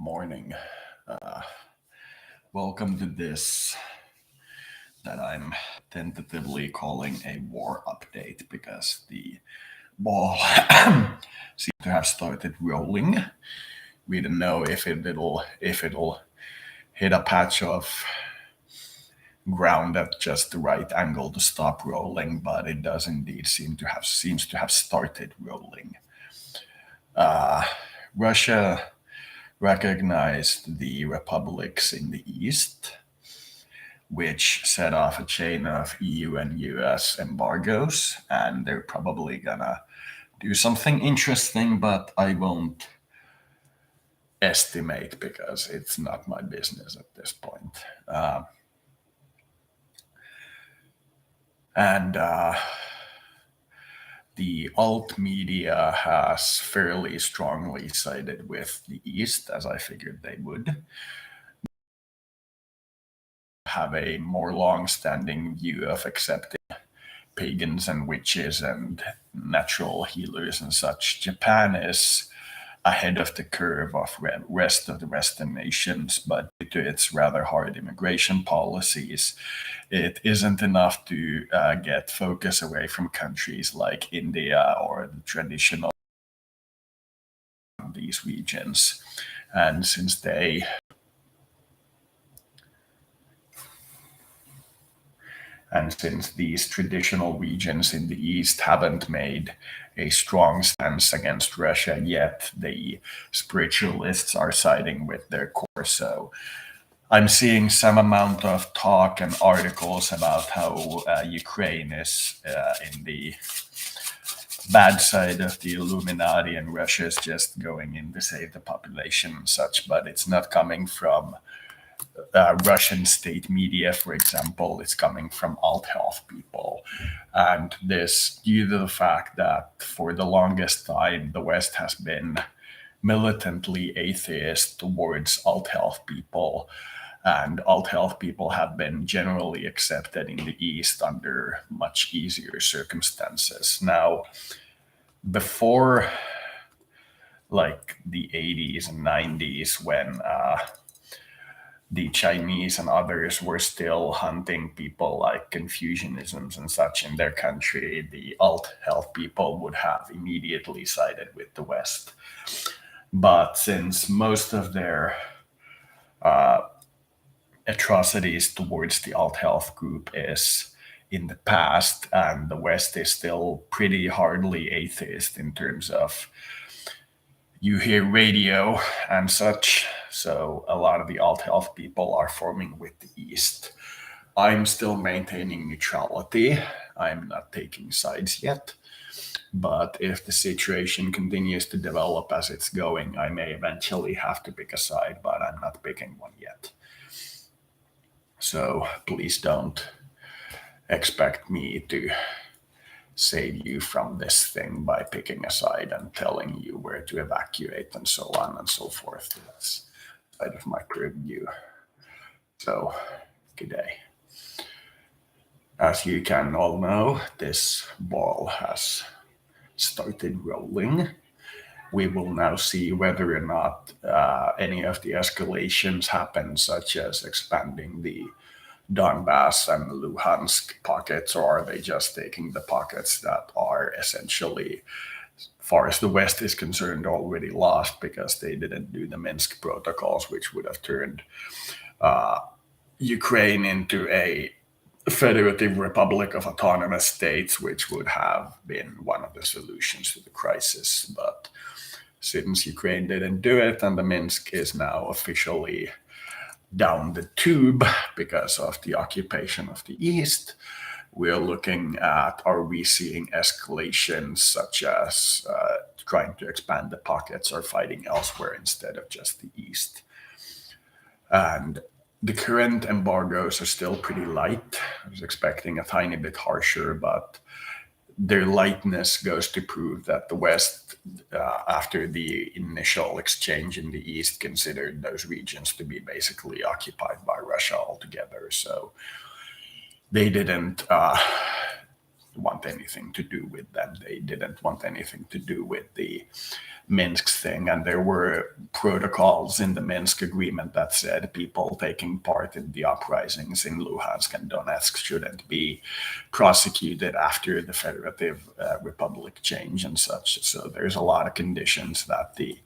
morning. Uh, Welcome to this that I'm tentatively calling a war update because the ball seems to have started rolling. We don't know if it'll hit a patch of ground at just the right angle to stop rolling, but it does indeed seems to have started rolling. Russia recognized the republics in the east, which set off a chain of EU and US embargoes, and they're probably gonna do something interesting, but I won't estimate because it's not my business at this point. And The alt media has fairly strongly sided with the East, as I figured they would. Have a more long standing view of accepting pagans and witches and natural healers and such. Japan is ahead of the curve of rest of the Western nations, but due to its rather hard immigration policies, it isn't enough to get focus away from countries like India or the traditional these regions. And since these traditional regions in the East haven't made a strong stance against Russia yet, the spiritualists are siding with their core. So I'm seeing some amount of talk and articles about how Ukraine is in the bad side of the Illuminati and Russia is just going in to save the population and such, but it's not coming from Russian state media, for example. It's coming from alt health people. And this due to the fact that for the longest time, the West has been militantly atheist towards alt health people. And alt health people have been generally accepted in the East under much easier circumstances. Now, before like the 80s and 90s, when the Chinese and others were still hunting people like Confucianisms and such in their country, the alt health people would have immediately sided with the West. But since most of their atrocities towards the alt health group is in the past, and the West is still pretty hardly atheist in terms of you hear radio and such. So a lot of the alt health people are forming with the East. I'm still maintaining neutrality. I'm not taking sides yet. But if the situation continues to develop as it's going, I may eventually have to pick a side, but I'm not picking one yet. So please don't expect me to save you from this thing by picking a side and telling you where to evacuate and so on and so forth. That's side of my purview. So, good day. As you can all know, this ball has started rolling. We will now see whether or not any of the escalations happen, such as expanding the Donbass and Luhansk pockets, or are they just taking the pockets that are essentially, as far as the West is concerned, already lost because they didn't do the Minsk protocols, which would have turned Ukraine into a federative republic of autonomous states, which would have been one of the solutions to the crisis. But since Ukraine didn't do it, and the Minsk is now officially down the tube because of the occupation of the East, we're looking at, are we seeing escalations such as trying to expand the pockets or fighting elsewhere instead of just the East? And the current embargoes are still pretty light. I was expecting a tiny bit harsher, but their lightness goes to prove that the West, after the initial exchange in the East, considered those regions to be basically occupied by Russia altogether. So they didn't want anything to do with them. They didn't want anything to do with the Minsk thing. And there were protocols in the Minsk agreement that said people taking part in the uprisings in Luhansk and Donetsk shouldn't be prosecuted after the Federative Republic change and such. So there's a lot of conditions that the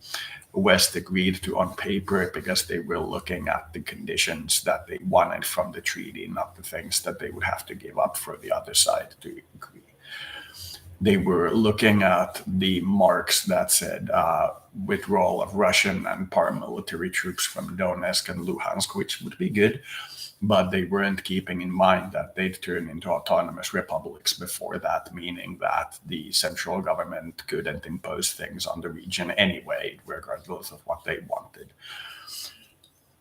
West agreed to on paper because they were looking at the conditions that they wanted from the treaty, not the things that they would have to give up for the other side to agree. They were looking at the marks that said withdrawal of Russian and paramilitary troops from Donetsk and Luhansk, which would be good, but they weren't keeping in mind that they'd turn into autonomous republics before that, meaning that the central government couldn't impose things on the region anyway, regardless of what they wanted.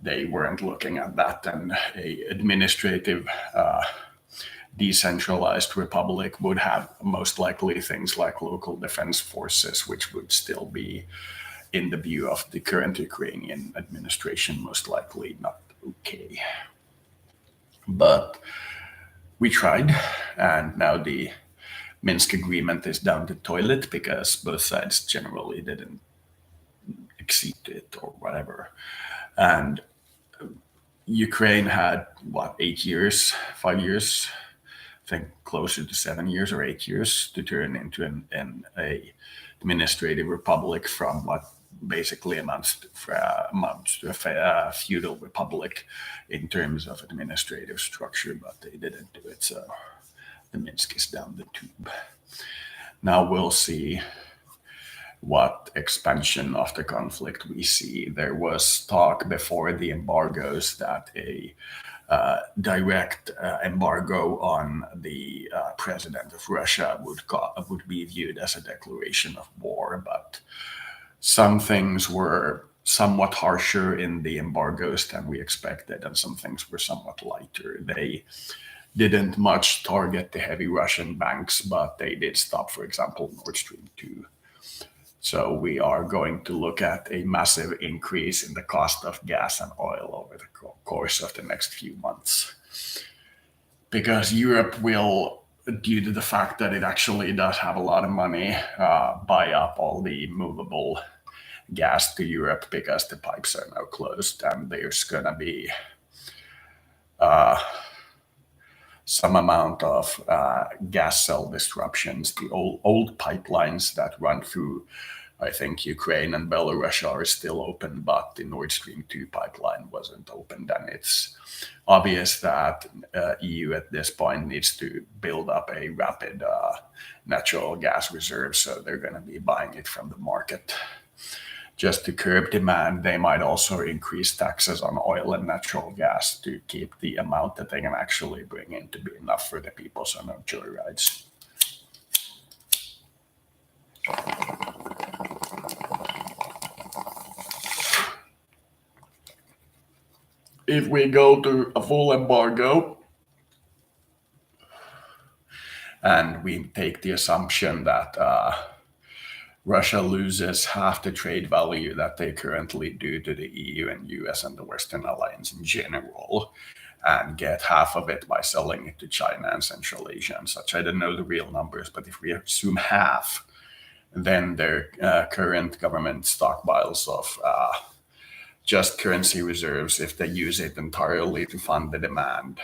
They weren't looking at that, and a administrative decentralized republic would have most likely things like local defense forces, which would still be, in the view of the current Ukrainian administration, most likely not okay. But we tried, and now the Minsk agreement is down the toilet because both sides generally didn't accede to it or whatever. And Ukraine had, 8 years, 5 years, I think closer to 7 years or 8 years to turn into an administrative republic from what basically amounts to a feudal republic in terms of administrative structure, but they didn't do it, so the Minsk is down the tube. Now we'll see what expansion of the conflict we see. There was talk before the embargoes that a direct embargo on the president of Russia would be viewed as a declaration of war, but some things were somewhat harsher in the embargoes than we expected, and some things were somewhat lighter. They didn't much target the heavy Russian banks, but they did stop, for example, Nord Stream 2. So we are going to look at a massive increase in the cost of gas and oil over the course of the next few months. Because Europe will, due to the fact that it actually does have a lot of money, buy up all the movable gas to Europe because the pipes are now closed, and there's going to be some amount of gas cell disruptions. The old pipelines that run through, I think, Ukraine and Belarus are still open, but the Nord Stream 2 pipeline wasn't opened, and it's obvious that EU at this point needs to build up a rapid natural gas reserve, so they're going to be buying it from the market. Just to curb demand, they might also increase taxes on oil and natural gas to keep the amount that they can actually bring in to be enough for the people, so no joyrides. If we go to a full embargo, and we take the assumption that Russia loses half the trade value that they currently do to the EU and US and the Western Alliance in general, and get half of it by selling it to China and Central Asia and such. I don't know the real numbers, but if we assume half, then their current government stockpiles of just currency reserves, if they use it entirely to fund the demand,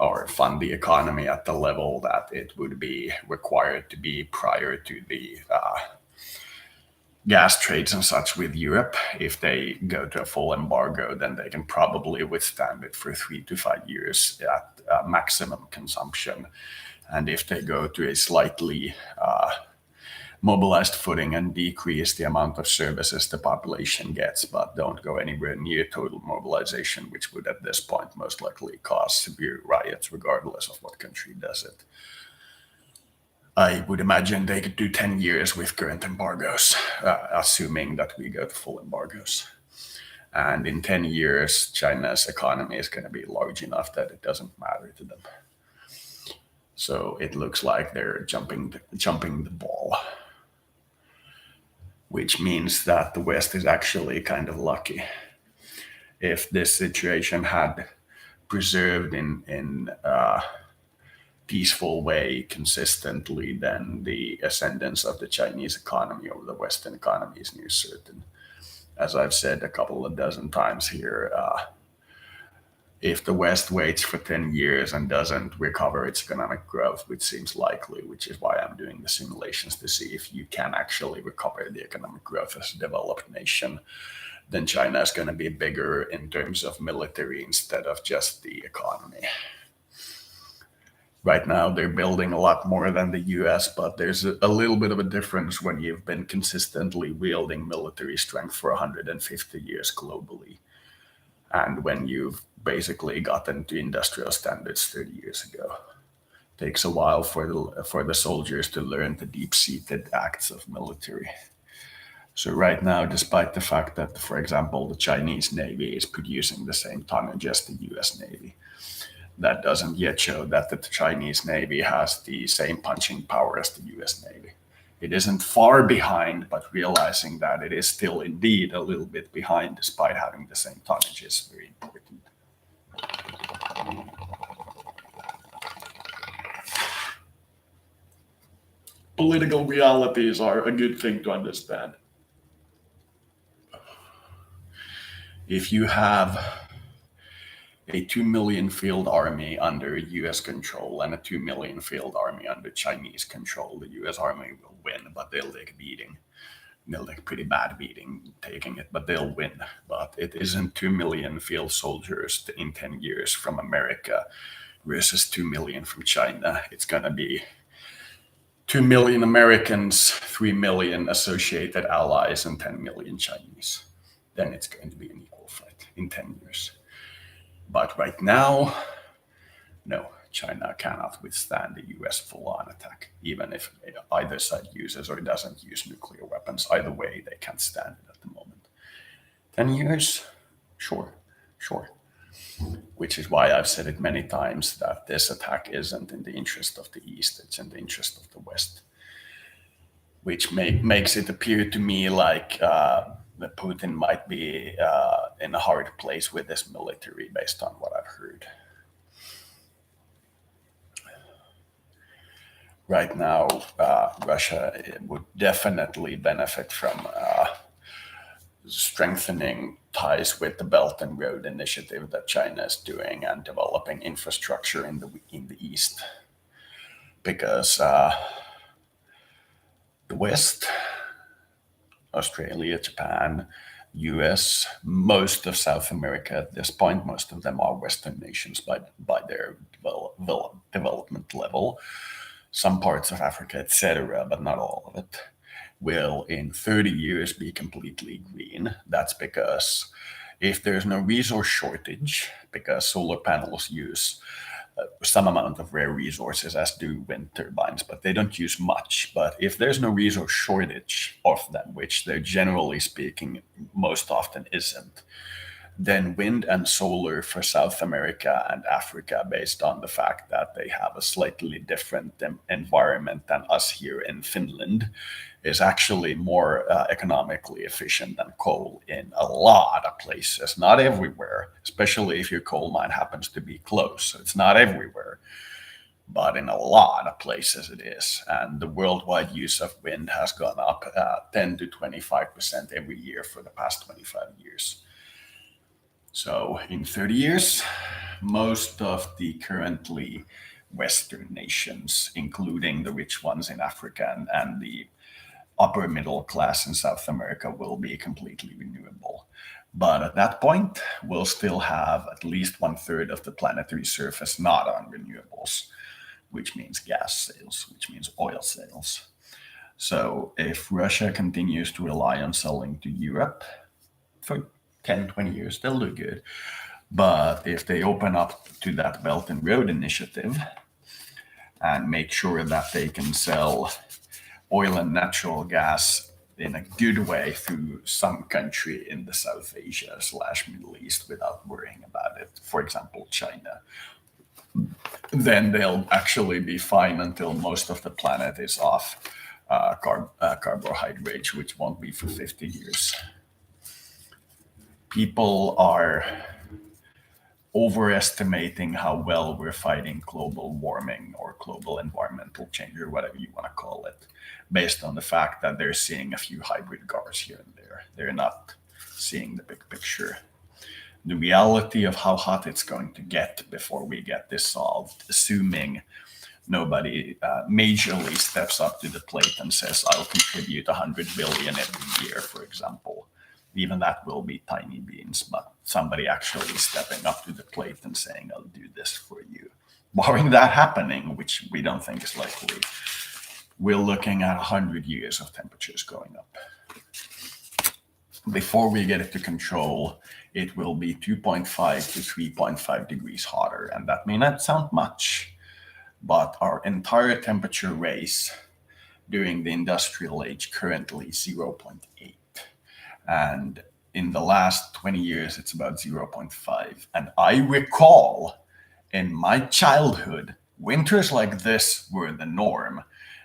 or fund the economy at the level that it would be required to be prior to the gas trades and such with Europe. If they go to a full embargo, then they can probably withstand it for 3 to 5 years at maximum consumption. And if they go to a slightly mobilized footing and decrease the amount of services the population gets, but don't go anywhere near total mobilization, which would at this point most likely cause severe riots regardless of what country does it. I would imagine they could do 10 years with current embargoes, assuming that we go to full embargoes. And in 10 years, China's economy is going to be large enough that it doesn't matter to them. So it looks like they're jumping the ball, which means that the West is actually kind of lucky. If this situation had preserved in peaceful way consistently, then the ascendance of the Chinese economy over the Western economy is near certain. As I've said a couple of dozen times here, if the West waits for 10 years and doesn't recover its economic growth, which seems likely, which is why I'm doing the simulations to see if you can actually recover the economic growth as a developed nation, then China is going to be bigger in terms of military instead of just the economy. Right now, they're building a lot more than the US, but there's a little bit of a difference when you've been consistently wielding military strength for 150 years globally, and when you've basically gotten to industrial standards 30 years ago. It takes a while for the soldiers to learn the deep-seated acts of military. So right now, despite the fact that, for example, the Chinese Navy is producing the same tonnage as the US Navy, that doesn't yet show that the Chinese Navy has the same punching power as the US Navy. It isn't far behind, but realizing that it is still indeed a little bit behind despite having the same tonnage is very important. Political realities are a good thing to understand. If you have a 2 million field army under US control and a 2 million field army under Chinese control, the US army will win, but they'll take a beating. They'll take a pretty bad beating taking it, but they'll win. But it isn't 2 million field soldiers in 10 years from America versus 2 million from China. It's going to be 2 million Americans, 3 million associated allies, and 10 million Chinese. Then it's going to be an equal fight in 10 years. But right now, no, China cannot withstand the US full-on attack, even if either side uses or doesn't use nuclear weapons. Either way, they can't stand it at the moment. 10 years? Sure. Which is why I've said it many times that this attack isn't in the interest of the East, it's in the interest of the West. Which makes it appear to me like that Putin might be in a hard place with his military based on what I've heard. Right now, Russia would definitely benefit from strengthening ties with the Belt and Road Initiative that China is doing and developing infrastructure in the East. Because the West, Australia, Japan, US, most of South America at this point, most of them are Western nations by their development level. Some parts of Africa, etc., but not all of it, will in 30 years be completely green. That's because if there's no resource shortage, because solar panels use some amount of rare resources, as do wind turbines, but they don't use much. But if there's no resource shortage of them, which there generally speaking most often isn't, then wind and solar for South America and Africa, based on the fact that they have a slightly different environment than us here in Finland, is actually more economically efficient than coal in a lot of places. Not everywhere, especially if your coal mine happens to be close. So it's not everywhere, but in a lot of places it is. And the worldwide use of wind has gone up 10 to 25% every year for the past 25 years. So in 30 years, most of the currently Western nations, including the rich ones in Africa and the upper middle class in South America, will be completely renewable. But at that point, we'll still have at least 1/3 of the planetary surface not on renewables, which means gas sales, which means oil sales. So if Russia continues to rely on selling to Europe for 10, 20 years, they'll do good. But if they open up to that Belt and Road Initiative and make sure that they can sell oil and natural gas in a good way through some country in the South Asia / Middle East without worrying about it, for example, China, then they'll actually be fine until most of the planet is off carbohydrates, which won't be for 50 years. People are overestimating how well we're fighting global warming or global environmental change or whatever you want to call it, based on the fact that they're seeing a few hybrid cars here and there. They're not seeing the big picture. The reality of how hot it's going to get before we get this solved, assuming nobody majorly steps up to the plate and says, I'll contribute 100 billion every year, for example. Even that will be tiny beans, but somebody actually stepping up to the plate and saying, I'll do this for you. Barring that happening, which we don't think is likely, we're looking at 100 years of temperatures going up. Before we get it to control, it will be 2.5 to 3.5 degrees hotter, and that may not sound much, but our entire temperature raise during the industrial age currently 0.8. And in the last 20 years, it's about 0.5. And I recall in my childhood, winters like this were the norm.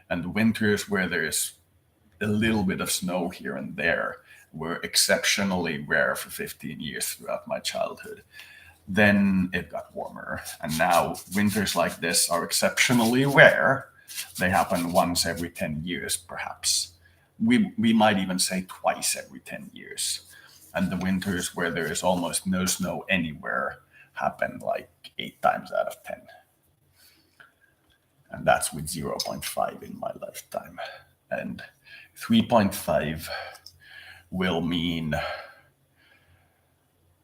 And winters where there's a little bit of snow here and there were exceptionally rare for 15 years throughout my childhood. Then it got warmer. And now winters like this are exceptionally rare. They happen once every 10 years, perhaps. We might even say twice every 10 years. And the winters where there is almost no snow anywhere happen like 8 times out of 10. And that's with 0.5 in my lifetime. And 3.5 will mean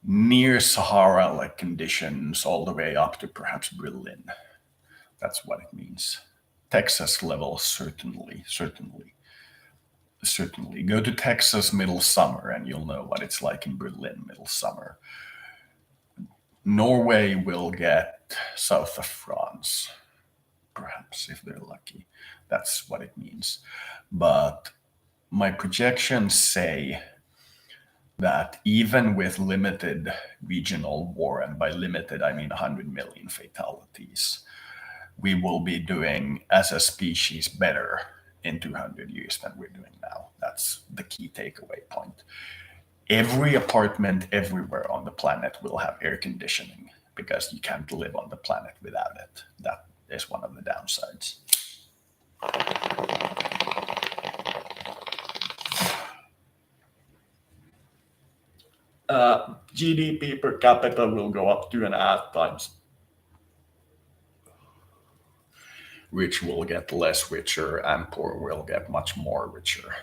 near Sahara-like conditions all the way up to perhaps Berlin. That's what it means. Texas level, certainly. Go to Texas middle summer and you'll know what it's like in Berlin middle summer. Norway will get south of France, perhaps, if they're lucky. That's what it means. But my projections say that even with limited regional war, and by limited I mean 100 million fatalities, we will be doing as a species better in 200 years than we're doing now. That's the key takeaway point. Every apartment everywhere on the planet will have air conditioning because you can't live on the planet without it. That is one of the downsides. GDP per capita will go up 2.5 times. Rich will get less richer and poor will get much more richer.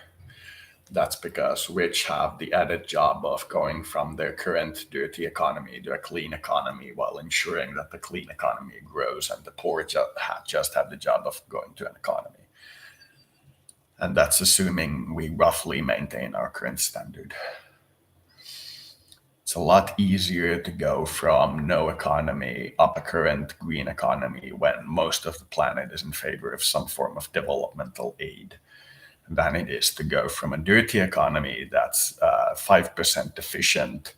That's because rich have the added job of going from their current dirty economy to a clean economy while ensuring that the clean economy grows, and the poor just have the job of going to an economy. And that's assuming we roughly maintain our current standard. It's a lot easier to go from no economy up a current green economy when most of the planet is in favor of some form of developmental aid than it is to go from a dirty economy that's 5% deficient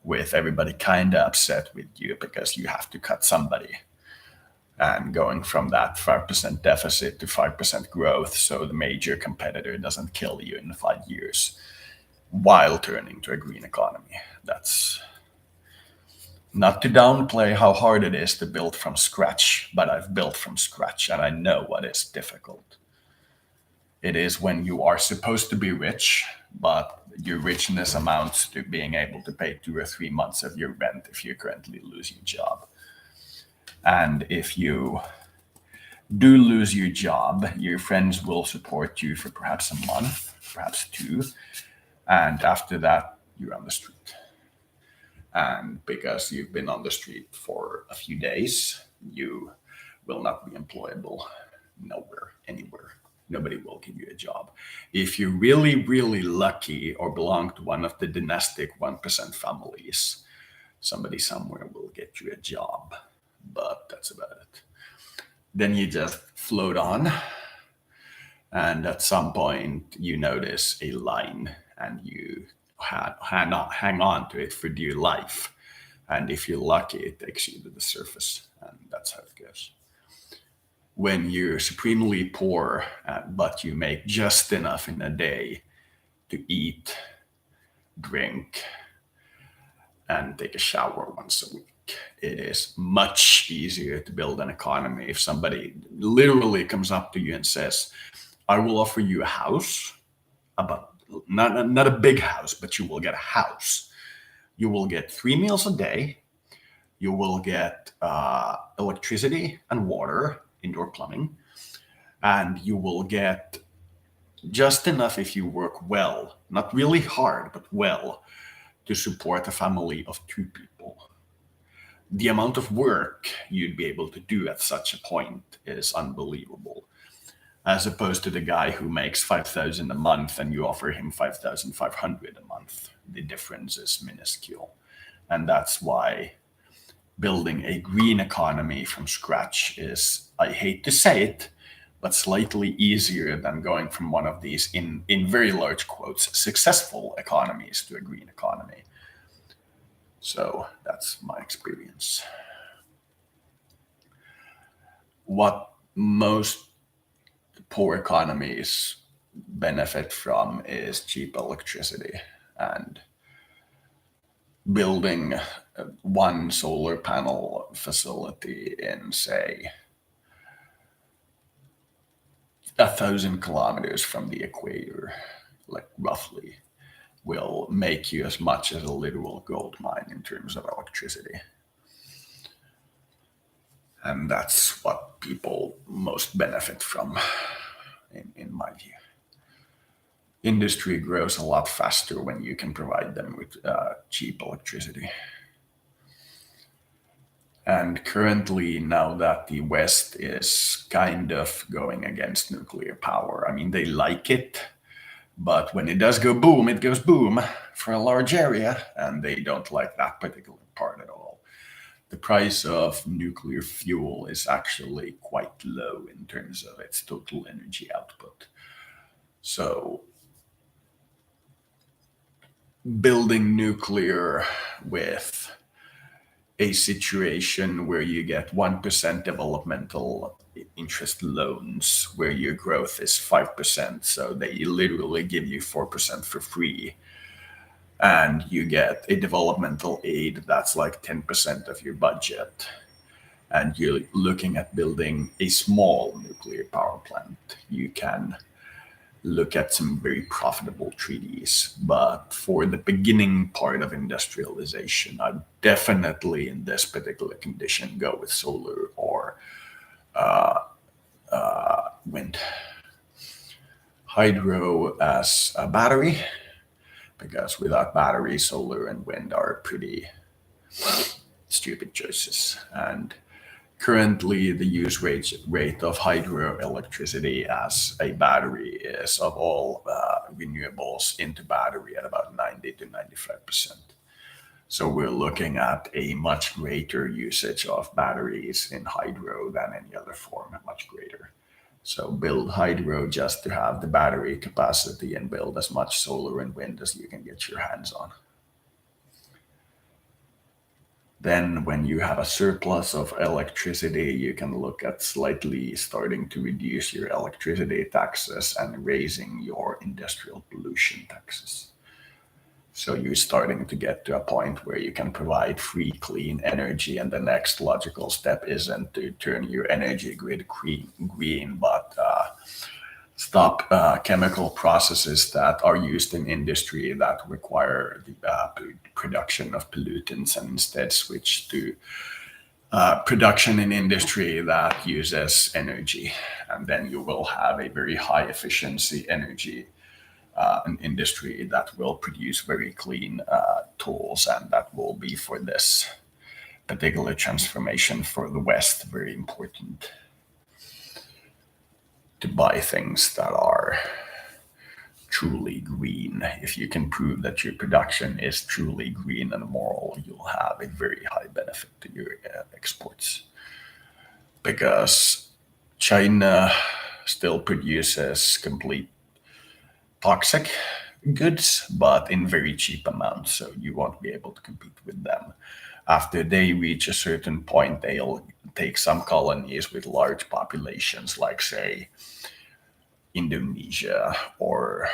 with everybody kind of upset with you because you have to cut somebody, and going from that 5% deficit to 5% growth so the major competitor doesn't kill you in 5 years while turning to a green economy. That's not to downplay how hard it is to build from scratch, but I've built from scratch and I know what is difficult. It is when you are supposed to be rich, but your richness amounts to being able to pay 2 or 3 months of your rent if you currently lose your job. And if you do lose your job, your friends will support you for perhaps a month, perhaps 2. And after that, you're on the street. And because you've been on the street for a few days, you will not be employable nowhere, anywhere. Nobody will give you a job. If you're really, really lucky or belong to one of the dynastic 1% families, somebody somewhere will get you a job. But that's about it. Then you just float on. And at some point, you notice a line and you hang on to it for dear life. And if you're lucky, it takes you to the surface. And that's how it goes. When you're supremely poor, but you make just enough in a day to eat, drink, and take a shower once a week, it is much easier to build an economy if somebody literally comes up to you and says, I will offer you a house, about not a big house, but you will get a house. You will get 3 meals a day. You will get electricity and water, indoor plumbing, and you will get just enough if you work well, not really hard, but well, to support a family of 2 people. The amount of work you'd be able to do at such a point is unbelievable. As opposed to the guy who makes 5,000 a month and you offer him 5,500 a month. The difference is minuscule. And that's why building a green economy from scratch is, I hate to say it, but slightly easier than going from one of these, in very large quotes, successful economies to a green economy. So that's my experience. What most poor economies benefit from is cheap electricity, and building one solar panel facility in, say, 1,000 kilometers from the equator, like roughly, will make you as much as a literal gold mine in terms of electricity. And that's what people most benefit from, in my view. Industry grows a lot faster when you can provide them with cheap electricity. And currently, now that the West is kind of going against nuclear power, I mean, they like it, but when it does go boom, it goes boom for a large area, and they don't like that particular part at all. The price of nuclear fuel is actually quite low in terms of its total energy output. So building nuclear with a situation where you get 1% developmental interest loans, where your growth is 5%, so they literally give you 4% for free, and you get a developmental aid that's like 10% of your budget, and you're looking at building a small nuclear power plant, you can look at some very profitable treaties. But for the beginning part of industrialization, I'd definitely, in this particular condition, go with solar or wind. Hydro as a battery, because without battery, solar and wind are pretty stupid choices. And currently, the use rate of hydroelectricity as a battery is, of all renewables into battery, at about 90 to 95%. So we're looking at a much greater usage of batteries in hydro than any other form, much greater. So build hydro just to have the battery capacity, and build as much solar and wind as you can get your hands on. Then when you have a surplus of electricity, you can look at slightly starting to reduce your electricity taxes and raising your industrial pollution taxes. So you're starting to get to a point where you can provide free, clean energy, and the next logical step isn't to turn your energy grid green, but stop chemical processes that are used in industry that require the production of pollutants, and instead switch to production in industry that uses energy. And then you will have a very high efficiency energy an industry that will produce very clean tools, and that will be, for this particular transformation for the West, very important to buy things that are truly green. If you can prove that your production is truly green and moral, you'll have a very high benefit to your exports. Because China still produces complete toxic goods, but in very cheap amounts, so you won't be able to compete with them. After they reach a certain point, they'll take some colonies with large populations, like, say, Indonesia or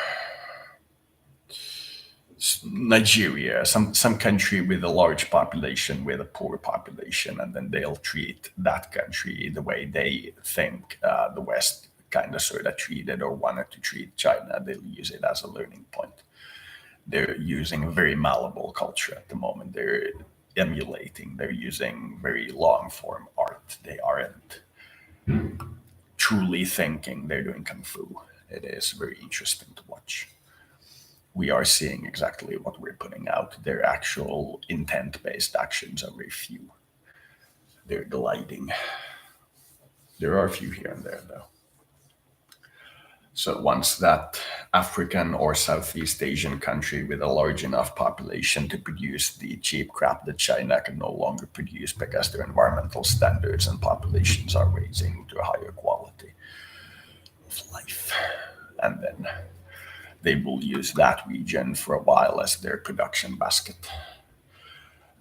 Nigeria, some country with a large population with a poor population, and then they'll treat that country the way they think the West kind of sort of treated or wanted to treat China. They'll use it as a learning point. They're using a very malleable culture at the moment. They're emulating. They're using very long form art. They aren't truly thinking. They're doing kung fu. It is very interesting to watch. We are seeing exactly what we're putting out. Their actual intent-based actions are very few. They're gliding. There are a few here and there, though. So once that African or Southeast Asian country with a large enough population to produce the cheap crap that China can no longer produce because their environmental standards and populations are raising to a higher quality of life, and then they will use that region for a while as their production basket.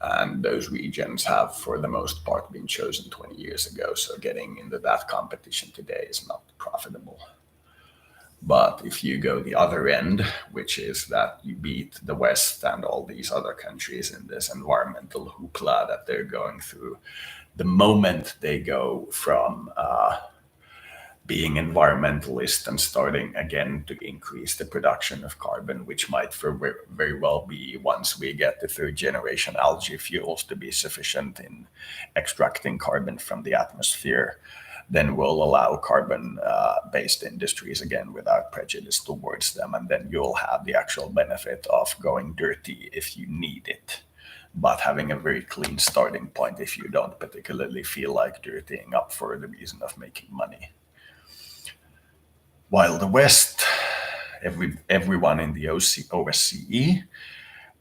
And those regions have, for the most part, been chosen 20 years ago. So getting into that competition today is not profitable. But if you go the other end, which is that you beat the West and all these other countries in this environmental hoopla that they're going through, the moment they go from being environmentalist and starting again to increase the production of carbon, which might very well be once we get the third generation algae fuels to be sufficient in extracting carbon from the atmosphere, then we'll allow carbon based industries again without prejudice towards them. And then you'll have the actual benefit of going dirty if you need it, but having a very clean starting point if you don't particularly feel like dirtying up for the reason of making money. While the West, everyone in the OSCE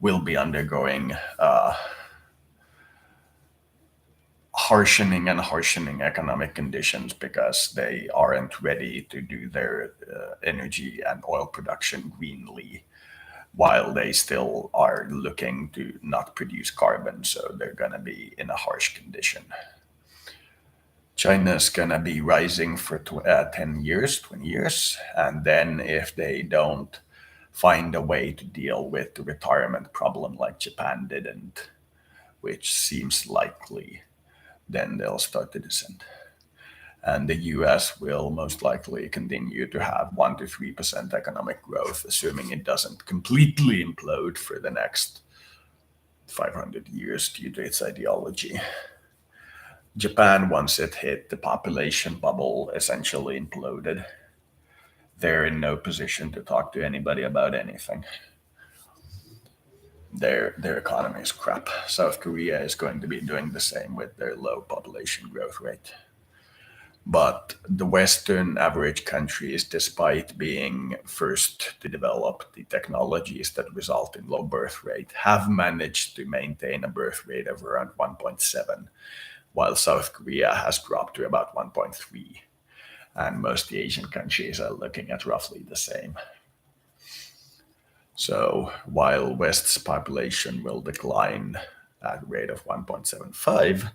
will be undergoing harshening economic conditions because they aren't ready to do their energy and oil production greenly, while they still are looking to not produce carbon. So they're going to be in a harsh condition. China's going to be rising for 10 years, 20 years. And then if they don't find a way to deal with the retirement problem like Japan didn't, which seems likely, then they'll start to descend. And the US will most likely continue to have 1 to 3% economic growth, assuming it doesn't completely implode for the next 500 years due to its ideology. Japan, once it hit the population bubble, essentially imploded. They're in no position to talk to anybody about anything. Their economy is crap. South Korea is going to be doing the same with their low population growth rate. But the Western average countries, despite being first to develop the technologies that result in low birth rate, have managed to maintain a birth rate of around 1.7, while South Korea has dropped to about 1.3. And most of the Asian countries are looking at roughly the same. So while West's population will decline at a rate of 1.75,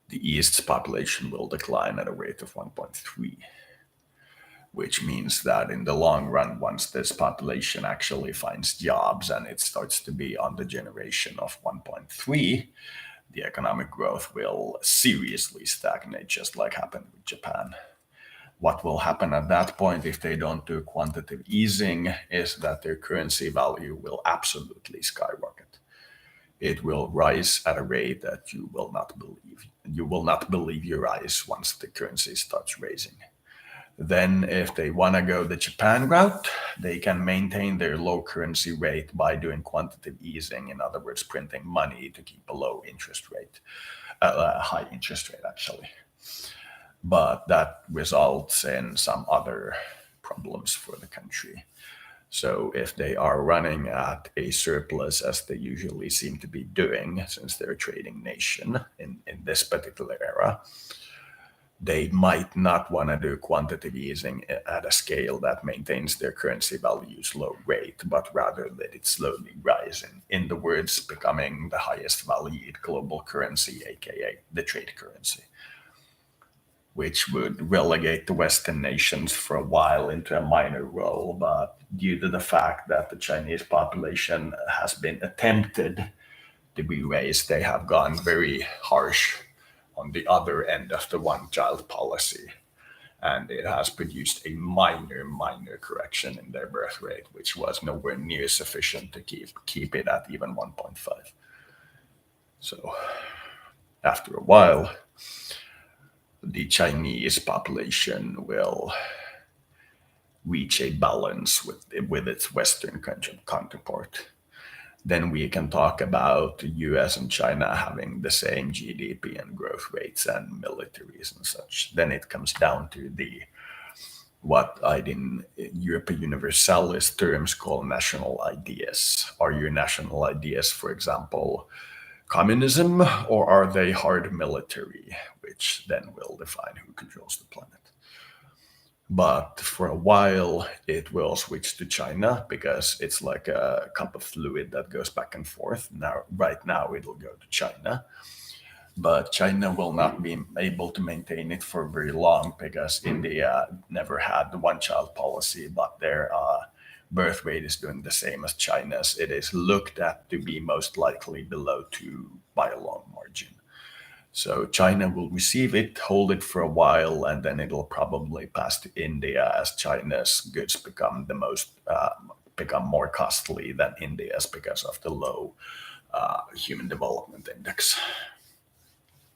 the East's population will decline at a rate of 1.3, which means that in the long run, once this population actually finds jobs and it starts to be on the generation of 1.3, the economic growth will seriously stagnate, just like happened with Japan. What will happen at that point if they don't do quantitative easing is that their currency value will absolutely skyrocket. It will rise at a rate that you will not believe. You will not believe your eyes once the currency starts raising. Then if they want to go the Japan route, they can maintain their low currency rate by doing quantitative easing. In other words, printing money to keep a low interest rate, a high interest rate actually. But that results in some other problems for the country. So if they are running at a surplus, as they usually seem to be doing, since they're a trading nation in this particular era, they might not want to do quantitative easing at a scale that maintains their currency value's low rate, but rather let it slowly rise, in the words, becoming the highest valued global currency, aka the trade currency, which would relegate the Western nations for a while into a minor role. But due to the fact that the Chinese population has been attempted to be raised, they have gone very harsh on the other end of the one child policy. And it has produced a minor correction in their birth rate, which was nowhere near sufficient to keep it at even 1.5. So after a while, the Chinese population will reach a balance with its Western counterpart. Then we can talk about the US and China having the same GDP and growth rates and militaries and such. Then it comes down to what in Europa Universalis terms call national ideas. Are your national ideas, for example, communism, or are they hard military, which then will define who controls the planet? But for a while, it will switch to China because it's like a cup of fluid that goes back and forth. Now, right now, it'll go to China, but China will not be able to maintain it for very long because India never had the one-child policy, but their birth rate is doing the same as China's. It is looked at to be most likely below 2 by a long margin. So China will receive it, hold it for a while, and then it'll probably pass to India as China's goods become more costly than India's because of the low human development index.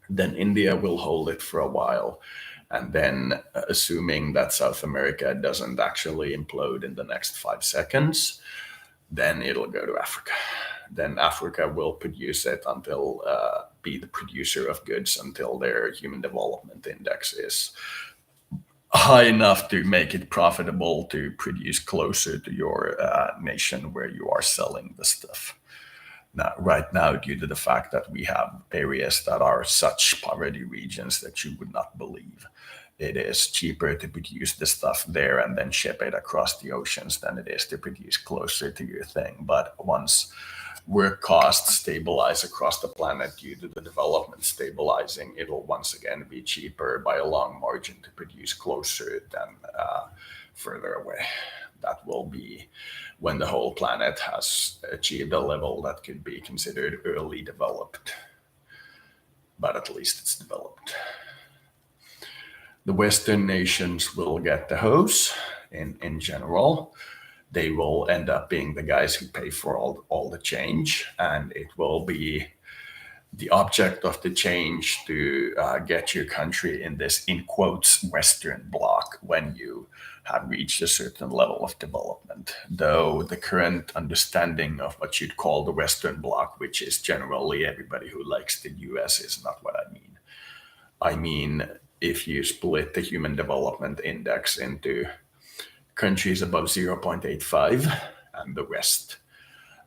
Then India will hold it for a while, and then assuming that South America doesn't actually implode in the next 5 seconds, then it'll go to Africa. Then Africa will produce it until be the producer of goods until their human development index is high enough to make it profitable to produce closer to your nation where you are selling the stuff. Now, right now, due to the fact that we have areas that are such poverty regions that you would not believe, it is cheaper to produce the stuff there and then ship it across the oceans than it is to produce closer to your thing. But once work costs stabilize across the planet due to the development stabilizing, it'll once again be cheaper by a long margin to produce closer than further away. That will be when the whole planet has achieved a level that could be considered early developed. But at least it's developed. The Western nations will get the hose in general. They will end up being the guys who pay for all the change, and it will be the object of the change to get your country in this, in quotes, Western bloc when you have reached a certain level of development. Though the current understanding of what you'd call the Western bloc, which is generally everybody who likes the US, is not what I mean. I mean, if you split the human development index into countries above 0.85 and the rest,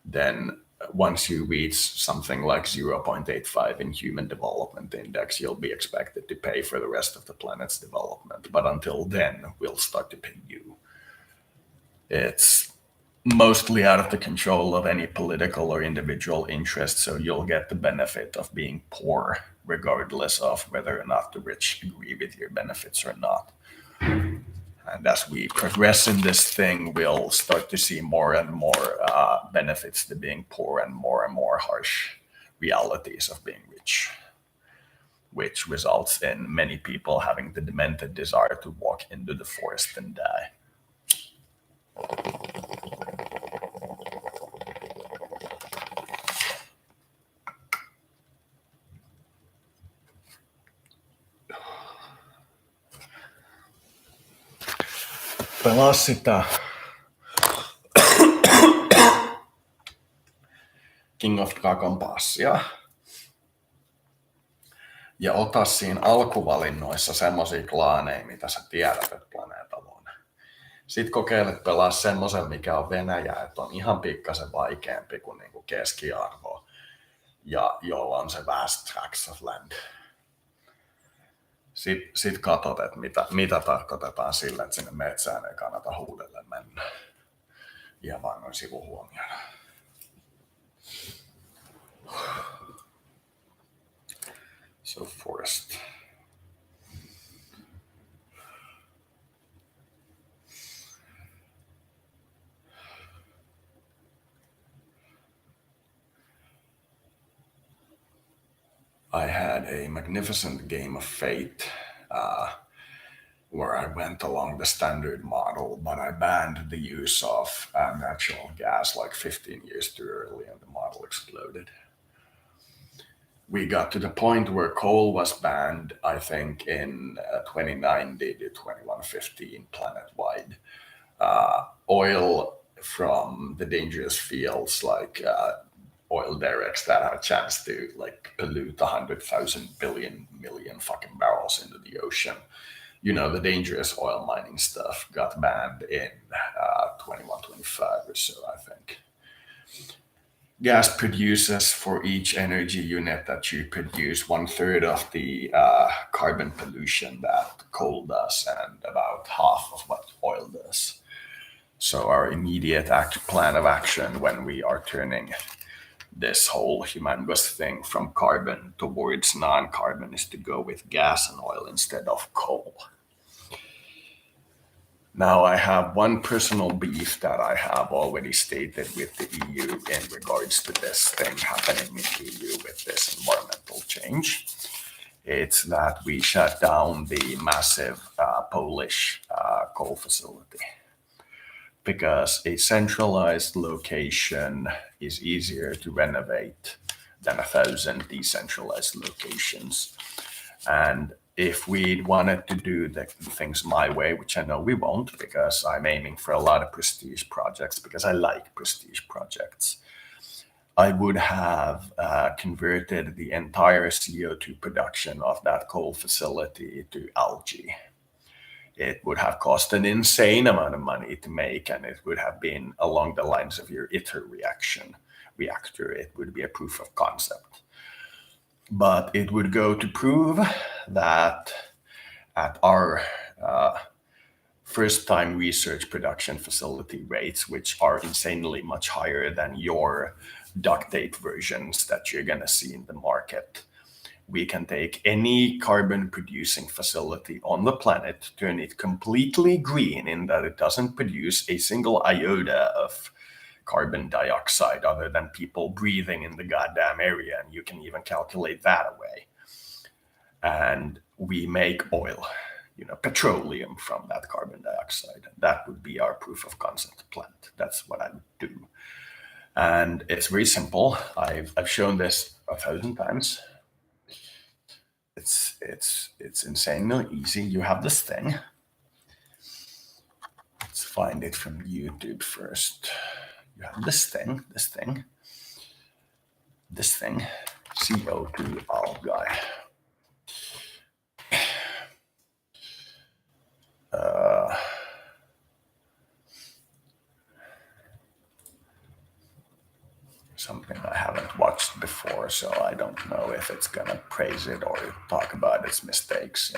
then once you reach something like 0.85 in human development index, you'll be expected to pay for the rest of the planet's development. But until then, we'll start to pay you. It's mostly out of the control of any political or individual interest, so you'll get the benefit of being poor, regardless of whether or not the rich agree with your benefits or not. And as we progress in this thing, we'll start to see more and more benefits to being poor and more harsh realities of being rich, which results in many people having the demented desire to walk into the forest and die. Pelaa sitä King of Dragon passia ja ota siinä alkuvalinnoissa semmosia klaaneja, mitä sä tiedät, että planeetalla on. Sitten kokeilet pelaa semmoisen, mikä on Venäjä, että on ihan pikkasen vaikeampi kuin niinku keskiarvo ja jolla on se vast tracts of land. Sitten katsot, että mitä tarkoitetaan sillä, että sinne metsään ei kannata huudelle mennä. Ihan vain noin sivuhuomioida. So forest. I had a magnificent game of Fate where I went along the standard model, but I banned the use of natural gas like 15 years too early and the model exploded. We got to the point where coal was banned, I think, in 2090 to 2115 planet wide. Oil from the dangerous fields like oil derricks that have a chance to like pollute 100,000 billion million fucking barrels into the ocean. The dangerous oil mining stuff got banned in 21, 25 or so, I think. Gas produces for each energy unit that you produce one third of the carbon pollution that coal does and about half of what oil does. So our immediate plan of action when we are turning this whole humongous thing from carbon towards non-carbon is to go with gas and oil instead of coal. Now, I have one personal beef that I have already stated with the EU in regards to this thing happening in the EU with this environmental change. It's that we shut down the massive Polish coal facility because a centralized location is easier to renovate than 1,000 decentralized locations. And if we wanted to do the things my way, which I know we won't because I'm aiming for a lot of prestige projects because I like prestige projects, I would have converted the entire CO2 production of that coal facility to algae. It would have cost an insane amount of money to make, and it would have been along the lines of your ITER reactor. It would be a proof of concept. But it would go to prove that at our first time research production facility rates, which are insanely much higher than your duct tape versions that you're going to see in the market, we can take any carbon producing facility on the planet, turn it completely green in that it doesn't produce a single iota of carbon dioxide other than people breathing in the goddamn area, and you can even calculate that away. And we make oil, petroleum from that carbon dioxide. That would be our proof of concept plant. That's what I would do. And it's very simple. I've shown this 1,000 times. It's insanely easy. You have this thing. Let's find it from YouTube first. You have this thing, CO2 algae. Something I haven't watched before, so I don't know if it's gonna praise it or talk about its mistakes.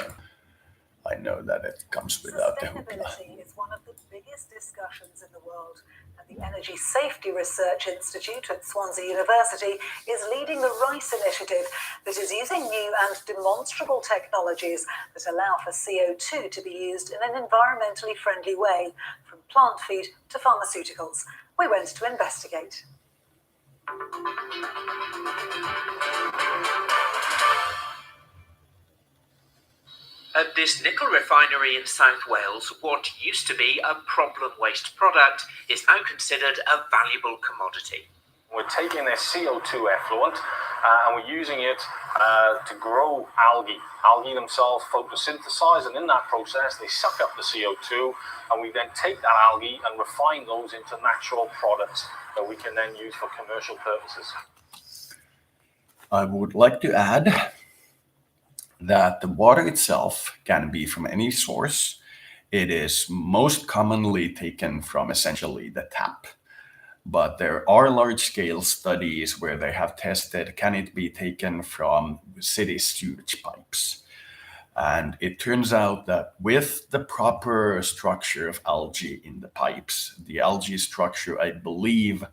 I know that it comes without the hoopla. Sustainability is one of the biggest discussions in the world, and the Energy Safety Research Institute at Swansea University is leading the RICE initiative that is using new and demonstrable technologies that allow for CO2 to be used in an environmentally friendly way, from plant feed to pharmaceuticals. We went to investigate. At this nickel refinery in South Wales, what used to be a problem waste product is now considered a valuable commodity. We're taking their CO2 effluent and we're using it to grow algae. Algae themselves photosynthesize, and in that process they suck up the CO2, and we then take that algae and refine those into natural products that we can then use for commercial purposes. I would like to add that the water itself can be from any source. It is most commonly taken from essentially the tap. But there are large-scale studies where they have tested, can it be taken from city sewage pipes? And it turns out that with the proper structure of algae in the pipes, the algae structure, I believe,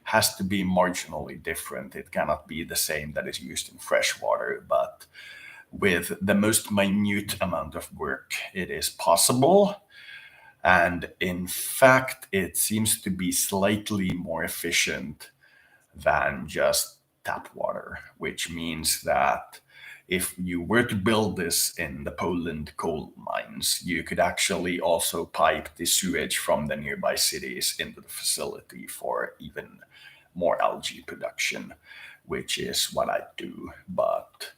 has to be marginally different. It cannot be the same that is used in fresh water, but with the most minute amount of work, it is possible. And in fact, it seems to be slightly more efficient than just tap water, which means that if you were to build this in the Poland coal mines, you could actually also pipe the sewage from the nearby cities into the facility for even more algae production, which is what I do, but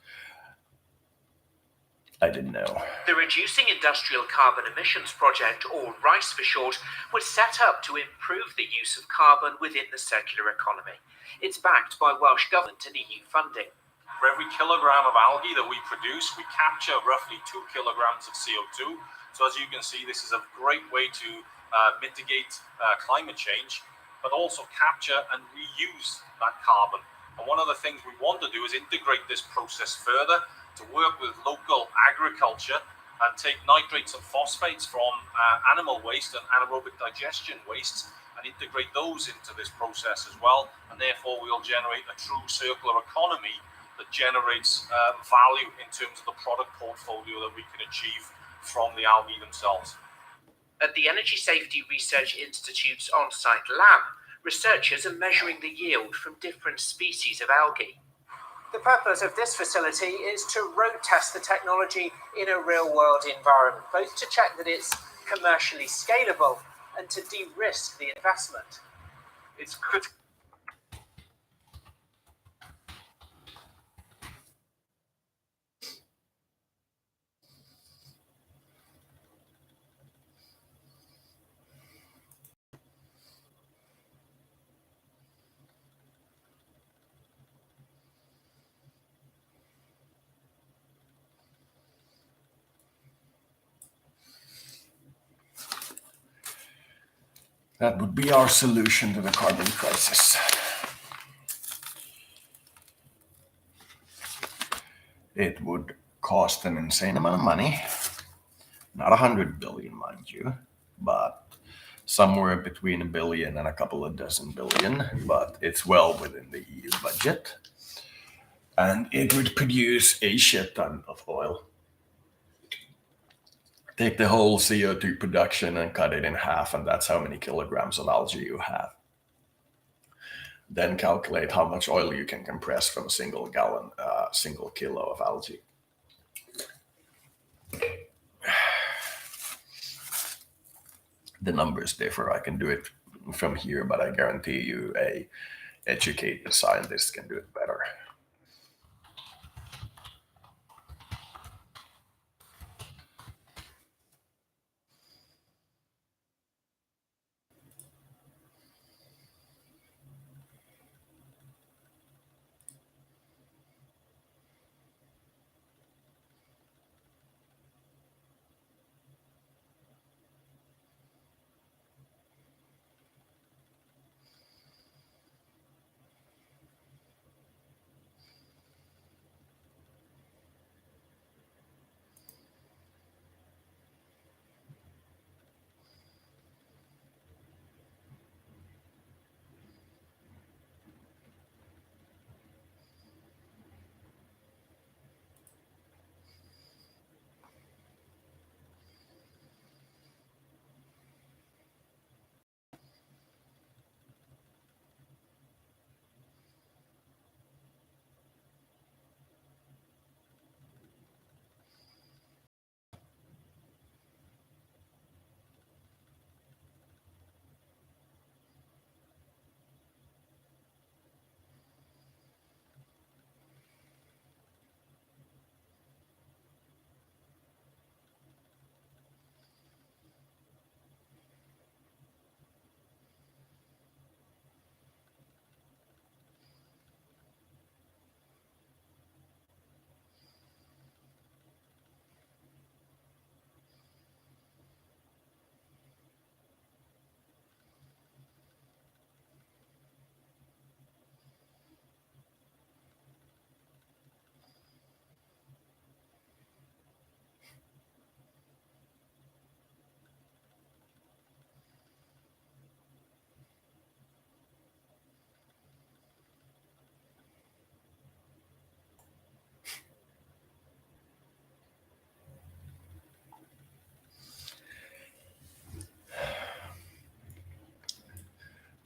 I didn't know. The Reducing Industrial Carbon Emissions Project, or RICE for short, was set up to improve the use of carbon within the circular economy. It's backed by Welsh Government and EU funding. For every kilogram of algae that we produce, we capture roughly 2 kilograms of CO2. So as you can see, this is a great way to mitigate climate change, but also capture and reuse that carbon. And one of the things we want to do is integrate this process further to work with local agriculture and take nitrates and phosphates from animal waste and anaerobic digestion wastes and integrate those into this process as well. And therefore, we'll generate a true circular economy that generates value in terms of the product portfolio that we can achieve from the algae themselves. At the Energy Safety Research Institute's on-site lab, researchers are measuring the yield from different species of algae. The purpose of this facility is to road test the technology in a real-world environment, both to check that it's commercially scalable and to de-risk the investment. It's critical. That would be our solution to the carbon crisis. It would cost an insane amount of money, not 100 billion, mind you, but somewhere between $1 billion and a couple of dozen billion, but it's well within the EU budget. And it would produce a shit ton of oil. Take the whole CO2 production and cut it in half, and that's how many kilograms of algae you have. Then calculate how much oil you can compress from a single kilo of algae. The numbers differ. I can do it from here, but I guarantee you a educated scientist can do it better.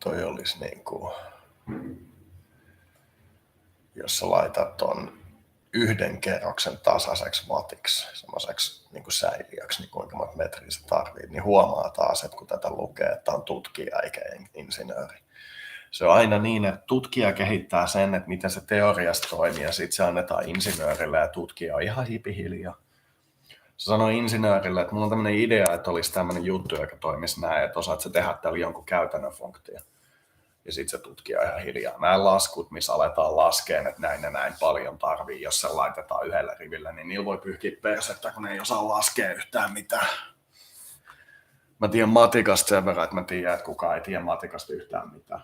Toi olisi niin kuin, jos sä laitat ton yhden kerroksen tasaiseksi wattiksi, semmoiseksi niin kuin säiliöksi, niin kuinka monta metriä se tarvitsee, niin huomaa taas, että kun tätä lukee, että on tutkija eikä insinööri. Se on aina niin, että tutkija kehittää sen, että miten se teoriassa toimii, ja sitten se annetaan insinöörille, ja tutkija on ihan hipihiljaa. Se sanoi insinöörille, että mulla on tämmöinen idea, että olisi tämmöinen juttu, joka toimisi näin, että osaat sä tehdä täällä jonkun käytännön funktio. Ja sitten se tutkija ihan hiljaa. Nämä laskut, missä aletaan laskeen, että näin ja näin paljon tarvii, jos se laitetaan yhdellä rivillä, niin niillä voi pyyhkiä persettä, kun ne ei osaa laskea yhtään mitään. Mä tiedän matikasta sen verran, että mä tiedän, että kukaan ei tiedä matikasta yhtään mitään.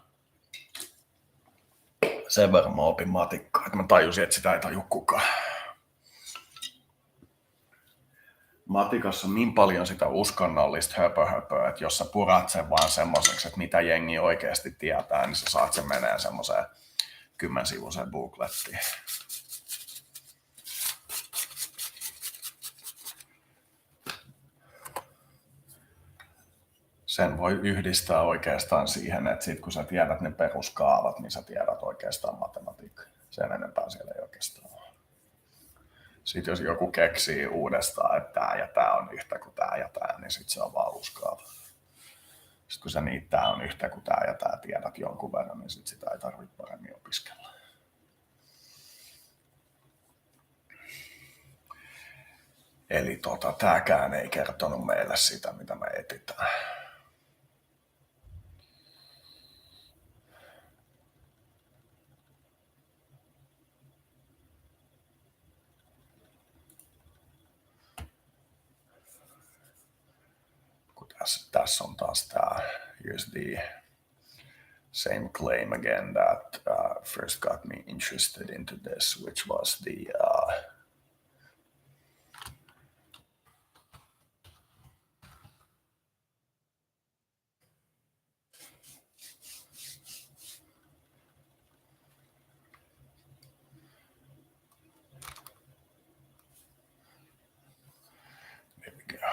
Sen verran mä opin matikkaa, että mä tajusin, että sitä ei taju kukaan. Matikassa on niin paljon sitä uskonnollista höpöhöpöä, että jos sä purat sen vaan semmoiseksi, että mitä jengi oikeasti tietää, niin sä saat sen menee semmoiseen 10-sivuiseen booklettiin. Sen voi yhdistää oikeastaan siihen, että sit kun sä tiedät ne peruskaavat, niin sä tiedät oikeastaan matematiikkaa. Sen enempää siellä ei oikeastaan ole. Sitten jos joku keksii uudestaan, että tää ja tää on yhtä kuin tää ja tää, niin sit se on vaan uusi kaava. Sitten kun sä niitä tää on yhtä kuin tää ja tää tiedät jonkun verran, niin sit sitä ei tarvitse paremmin opiskella. Eli tääkään ei kertonut meille sitä, mitä me etsitään. Tässä on taas tämä, here's the same claim again that first got me interested into this, which was the there we go.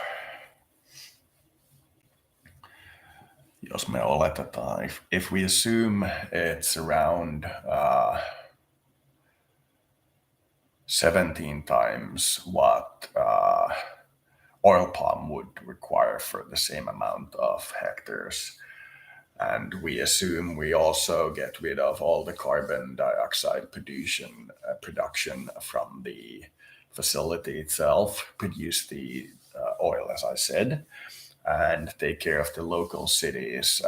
Jos me oletetaan, if we assume it's around 17 times what oil palm would require for the same amount of hectares, and we assume we also get rid of all the carbon dioxide production from the facility itself, produce the oil, as I said, and take care of the local cities'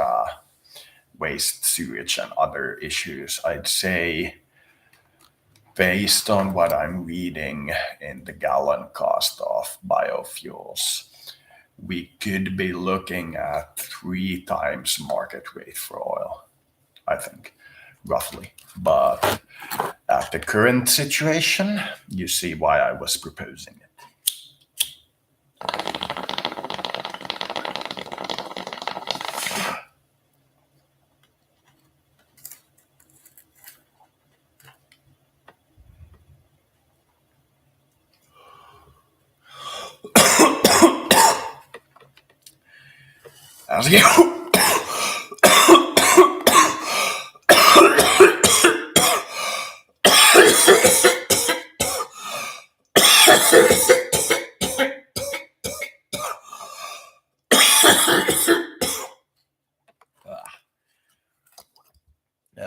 waste, sewage, and other issues. I'd say, based on what I'm reading in the gallon cost of biofuels, we could be looking at 3 times market rate for oil, I think, roughly. But at the current situation, you see why I was proposing it. As you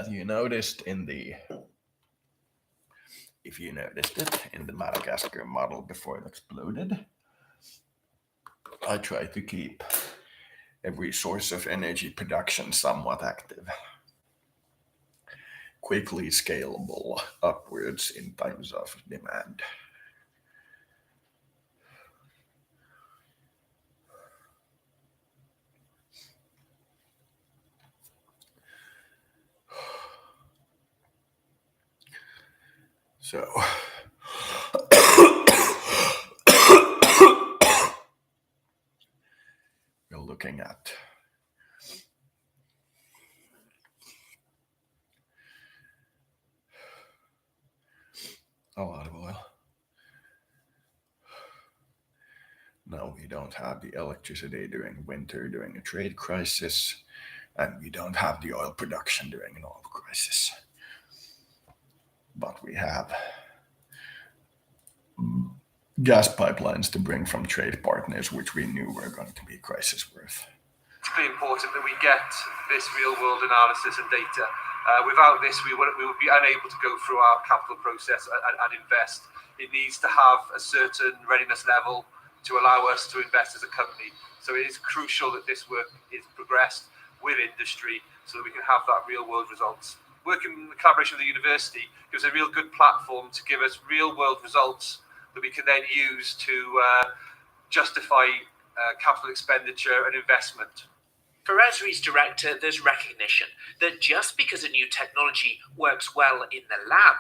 as you noticed if you noticed it in the Madagascar model before it exploded, I try to keep every source of energy production somewhat active, quickly scalable upwards in times of demand. So we're looking at a lot of oil. No, we don't have the electricity during winter, during a trade crisis, and we don't have the oil production during an oil crisis. But we have gas pipelines to bring from trade partners, which we knew were going to be crisis worth. It's pretty important that we get this real-world analysis and data. Without this, we would be unable to go through our capital process and invest. It needs to have a certain readiness level to allow us to invest as a company. So it is crucial that this work is progressed with industry so that we can have that real-world results. Working in the collaboration with the university gives a real good platform to give us real-world results that we can then use to justify capital expenditure and investment. For Esri's director, there's recognition that just because a new technology works well in the lab,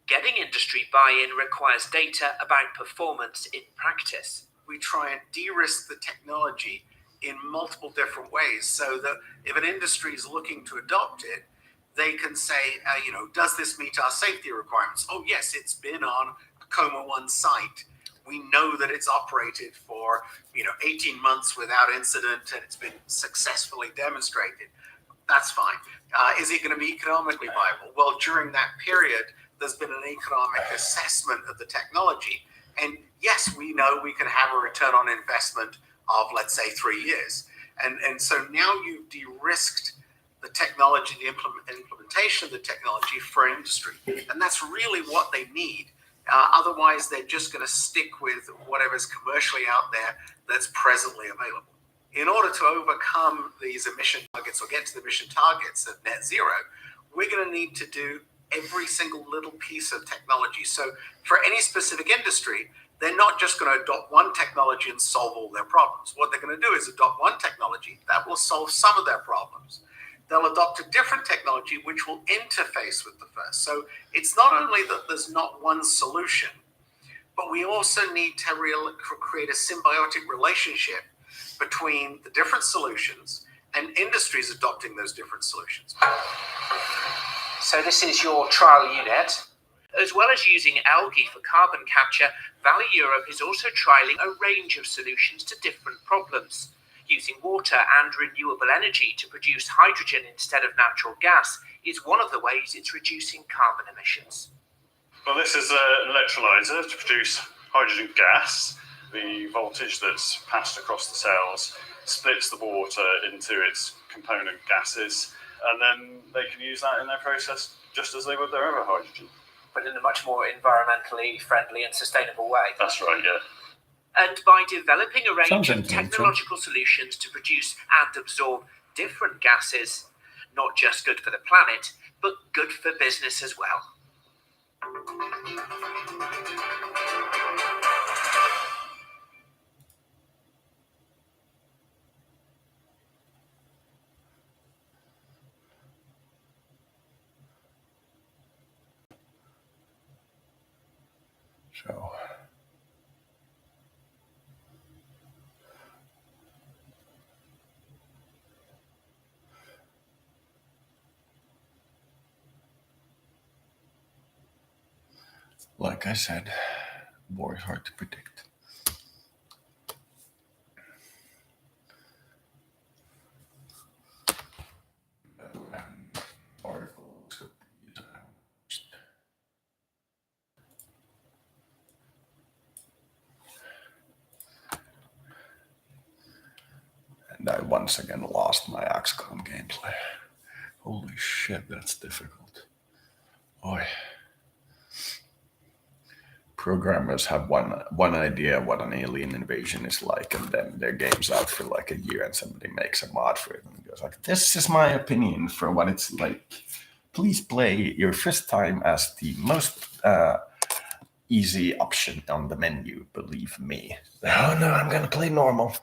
getting industry buy-in requires data about performance in practice. We try and de-risk the technology in multiple different ways so that if an industry is looking to adopt it, they can say, does this meet our safety requirements? Oh, yes, it's been on a Coma 1 site. We know that it's operated for 18 months without incident and it's been successfully demonstrated. That's fine. Is it going to be economically viable? Well, during that period, there's been an economic assessment of the technology. And yes, we know we can have a return on investment of, let's say, 3 years. And so now you've de-risked the technology, the implementation of the technology for industry. And that's really what they need. Otherwise, they're just going to stick with whatever's commercially out there that's presently available. In order to overcome these emission targets or get to the emission targets of net zero, we're going to need to do every single little piece of technology. So for any specific industry, they're not just going to adopt one technology and solve all their problems. What they're going to do is adopt one technology that will solve some of their problems. They'll adopt a different technology which will interface with the first. So it's not only that there's not one solution, but we also need to create a symbiotic relationship between the different solutions and industries adopting those different solutions. So this is your trial unit. As well as using algae for carbon capture, Valley Europe is also trialling a range of solutions to different problems. Using water and renewable energy to produce hydrogen instead of natural gas is one of the ways it's reducing carbon emissions. Well, this is an electrolyzer to produce hydrogen gas. The voltage that's passed across the cells splits the water into its component gases, and then they can use that in their process just as they would their other hydrogen. But in a much more environmentally friendly and sustainable way. That's right, yeah. And by developing a range Sounds of interesting. technological solutions to produce and absorb different gases, not just good for the planet, but good for business as well. So like I said, war is hard to predict. Articles. And I once again lost my XCOM gameplay. Holy shit, that's difficult. Oy. Programmers have one idea what an alien invasion is like, and then their game's out for like a year and somebody makes a mod for it and goes like, this is my opinion for what it's like. Please play your first time as the most easy option on the menu, believe me. Oh no, I'm gonna play normal.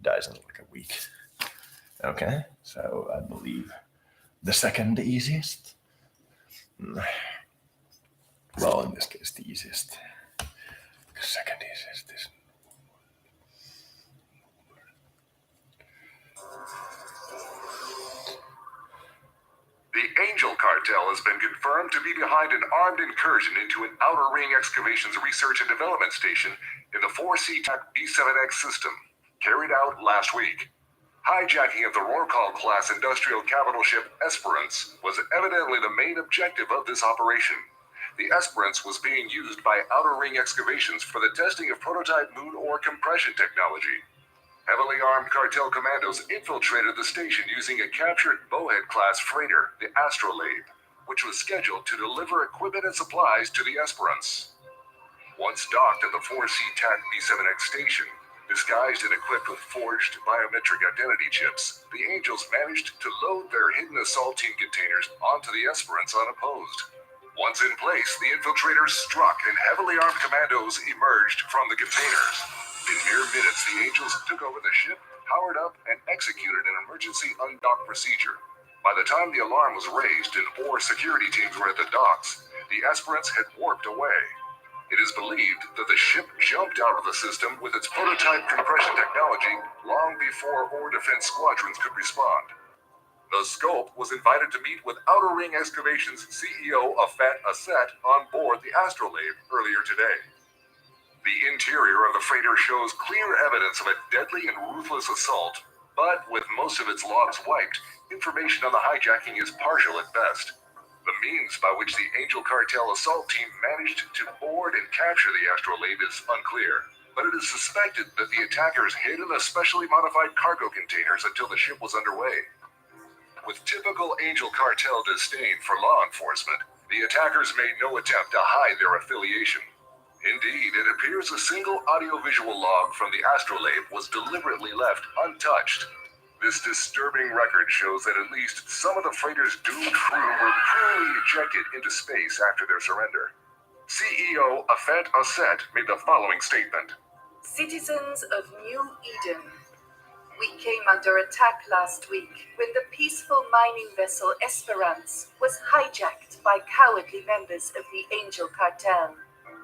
Dies in like a week. Okay, so I believe the second easiest. Well, in this case, the easiest. The second easiest is. The Angel Cartel has been confirmed to be behind an armed incursion into an Outer Ring Excavations research and development station in the 4C TAC B7X system, carried out last week. Hijacking of the Rorqual-class industrial capital ship Esperance was evidently the main objective of this operation. the Esperance was being used by Outer Ring Excavations for the testing of prototype moon ore compression technology. Heavily armed cartel commandos infiltrated the station using a captured Bowhead-class freighter, the Astrolabe, which was scheduled to deliver equipment and supplies to the Esperance. Once docked at the 4C TAC B7X station, disguised and equipped with forged biometric identity chips, the Angels managed to load their hidden assault team containers onto the Esperance unopposed. Once in place, the infiltrators struck and heavily armed commandos emerged from the containers. In mere minutes, the Angels took over the ship, powered up, and executed an emergency undock procedure. By the time the alarm was raised and 4 security teams were at the docks, the Esperance had warped away. It is believed that the ship jumped out of the system with its prototype compression technology long before ore defense squadrons could respond. The Scope was invited to meet with Outer Ring Excavations CEO Afet Asset on board the Astrolabe earlier today. The interior of the freighter shows clear evidence of a deadly and ruthless assault, but with most of its logs wiped, information on the hijacking is partial at best. The means by which the Angel Cartel assault team managed to board and capture the Astrolabe is unclear, but it is suspected that the attackers hid in the specially modified cargo containers until the ship was underway. With typical Angel Cartel disdain for law enforcement, the attackers made no attempt to hide their affiliation. Indeed, it appears a single audiovisual log from the Astrolabe was deliberately left untouched. This disturbing record shows that at least some of the freighter's doomed crew were cruelly ejected into space after their surrender. CEO Afet Asset made the following statement. Citizens of New Eden, we came under attack last week when the peaceful mining vessel Esperance was hijacked by cowardly members of the Angel Cartel.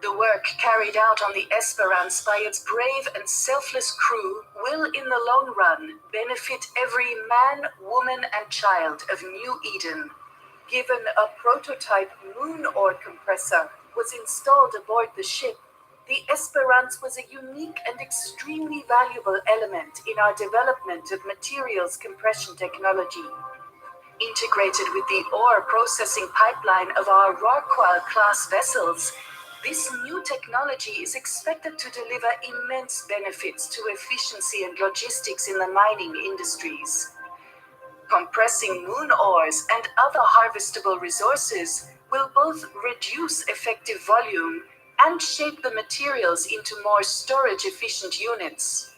The work carried out on the Esperance by its brave and selfless crew will, in the long run, benefit every man, woman, and child of New Eden. Given a prototype moon ore compressor was installed aboard the ship, the Esperance was a unique and extremely valuable element in our development of materials compression technology. Integrated with the ore processing pipeline of our Rorqual-class vessels, this new technology is expected to deliver immense benefits to efficiency and logistics in the mining industries. Compressing moon ores and other harvestable resources will both reduce effective volume and shape the materials into more storage-efficient units.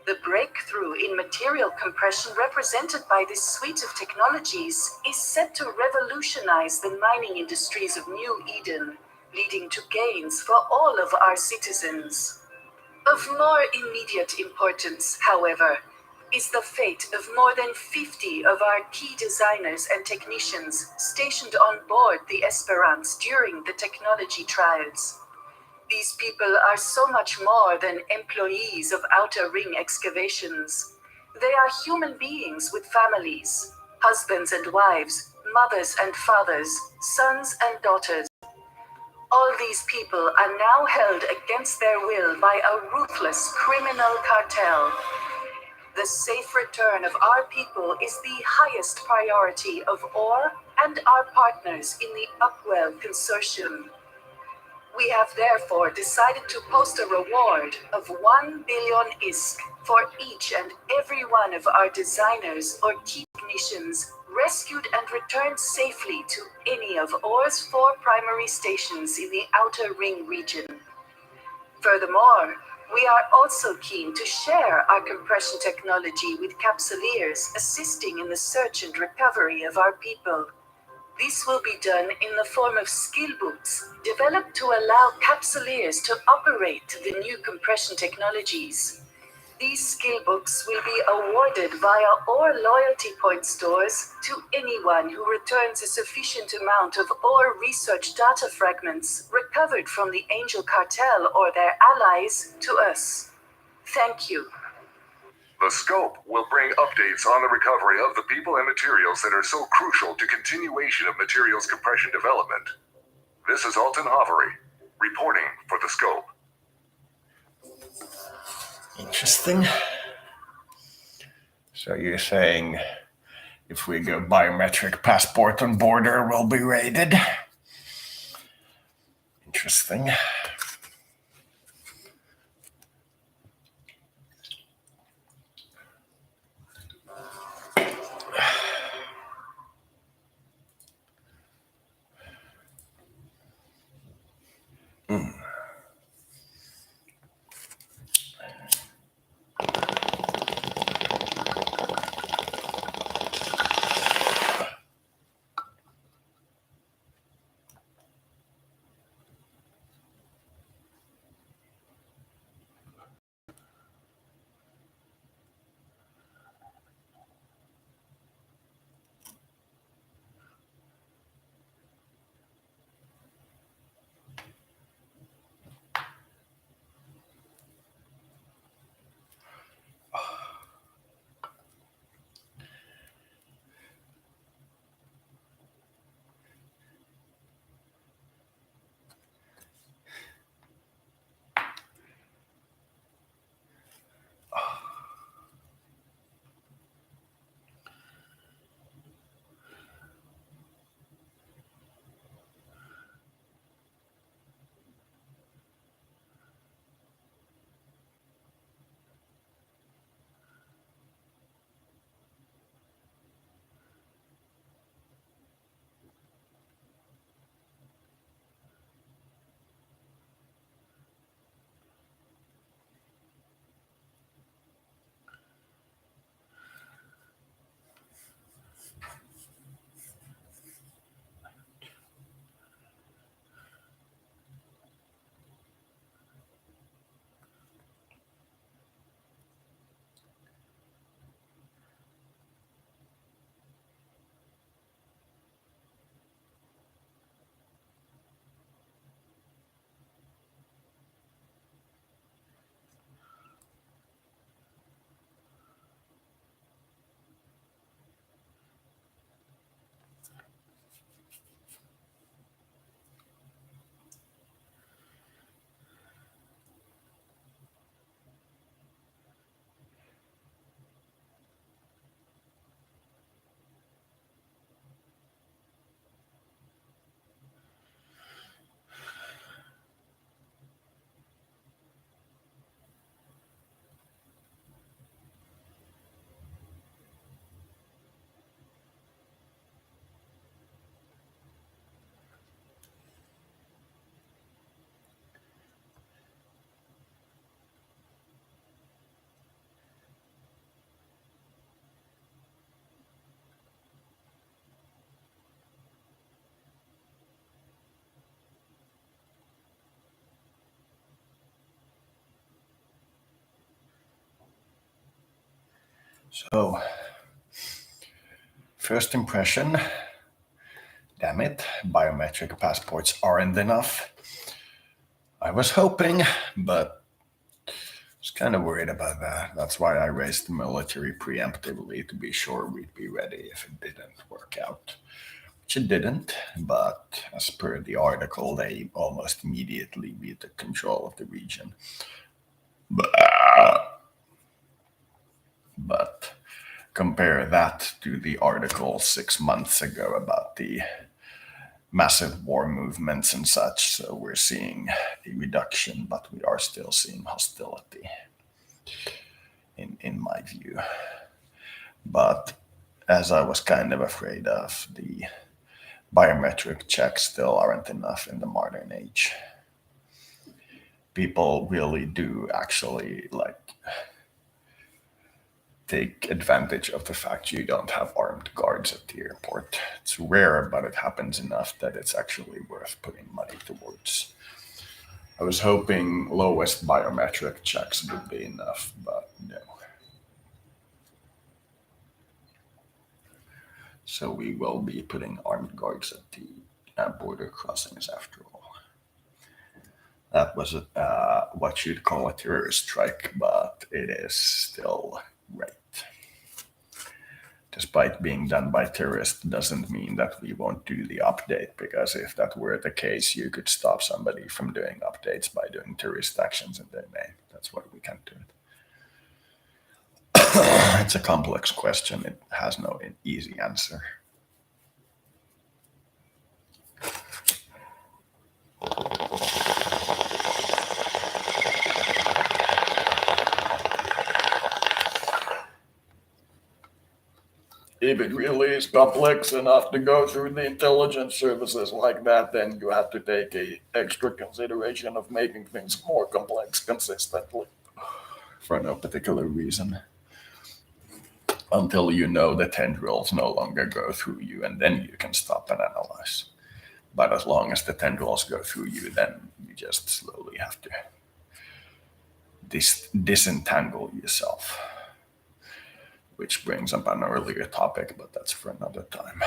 The breakthrough in material compression represented by this suite of technologies is set to revolutionize the mining industries of New Eden, leading to gains for all of our citizens. Of more immediate importance, however, is the fate of more than 50 of our key designers and technicians stationed on board the Esperance during the technology trials. These people are so much more than employees of Outer Ring Excavations. They are human beings with families, husbands and wives, mothers and fathers, sons and daughters. All these people are now held against their will by a ruthless criminal cartel. The safe return of our people is the highest priority of OR and our partners in the Upwell Consortium. We have therefore decided to post a reward of 1 billion ISK for each and every one of our designers or key technicians rescued and returned safely to any of OR's 4 primary stations in the Outer Ring region. Furthermore, we are also keen to share our compression technology with Capsuleers assisting in the search and recovery of our people. This will be done in the form of skill books developed to allow Capsuleers to operate the new compression technologies. These skill books will be awarded via OR loyalty point stores to anyone who returns a sufficient amount of OR research data fragments recovered from the Angel Cartel or their allies to us. Thank you. The Scope will bring updates on the recovery of the people and materials that are so crucial to continuation of materials compression development. This is Alton Hovery, reporting for The Scope. Interesting. So you're saying if we go biometric passport on border, we'll be raided? Interesting. So, first impression, damn it, biometric passports aren't enough. I was hoping, but I was kind of worried about that. That's why I raised the military preemptively to be sure we'd be ready if it didn't work out. Which it didn't, but as per the article, they almost immediately retook control of the region. But compare that to the article 6 months ago about the massive war movements and such. So we're seeing a reduction, but we are still seeing hostility, in my view. But as I was kind of afraid of, the biometric checks still aren't enough in the modern age. People really do actually take advantage of the fact you don't have armed guards at the airport. It's rare, but it happens enough that it's actually worth putting money towards. I was hoping lowest biometric checks would be enough, but no. So we will be putting armed guards at the border crossings after all. That was what you'd call a terrorist strike, but it is still right. Despite being done by terrorists doesn't mean that we won't do the update, because if that were the case, you could stop somebody from doing updates by doing terrorist actions in their name. That's why we can't do it. It's a complex question. It has no easy answer. if it really is complex enough to go through the intelligence services like that, then you have to take a extra consideration of making things more complex consistently for no particular reason. Until you know the tendrils no longer go through you, and then you can stop and analyze. But as long as the tendrils go through you, then you just slowly have to disentangle yourself. Which brings up an earlier topic, but that's for another time.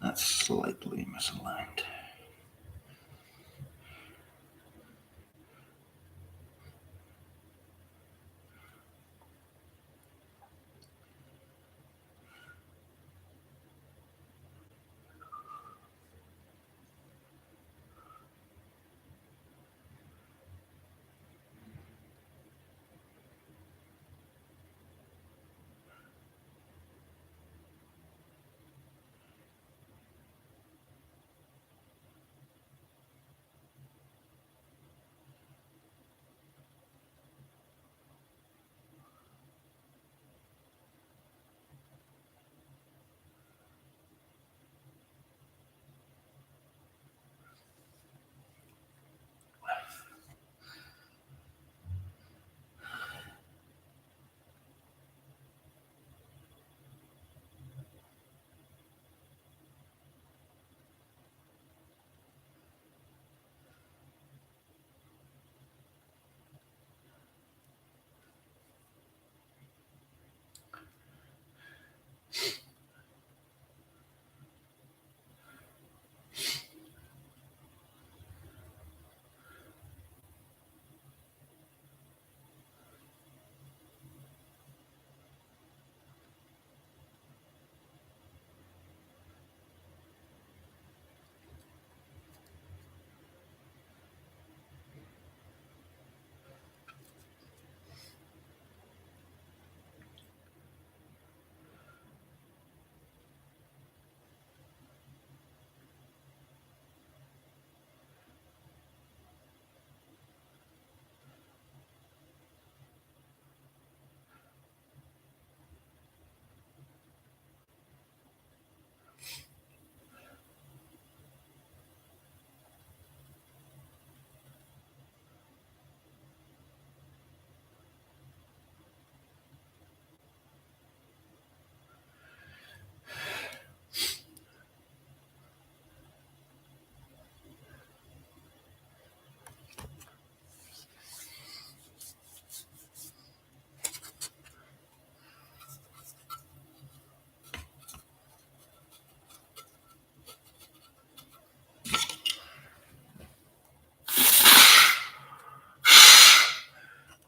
That's slightly misaligned.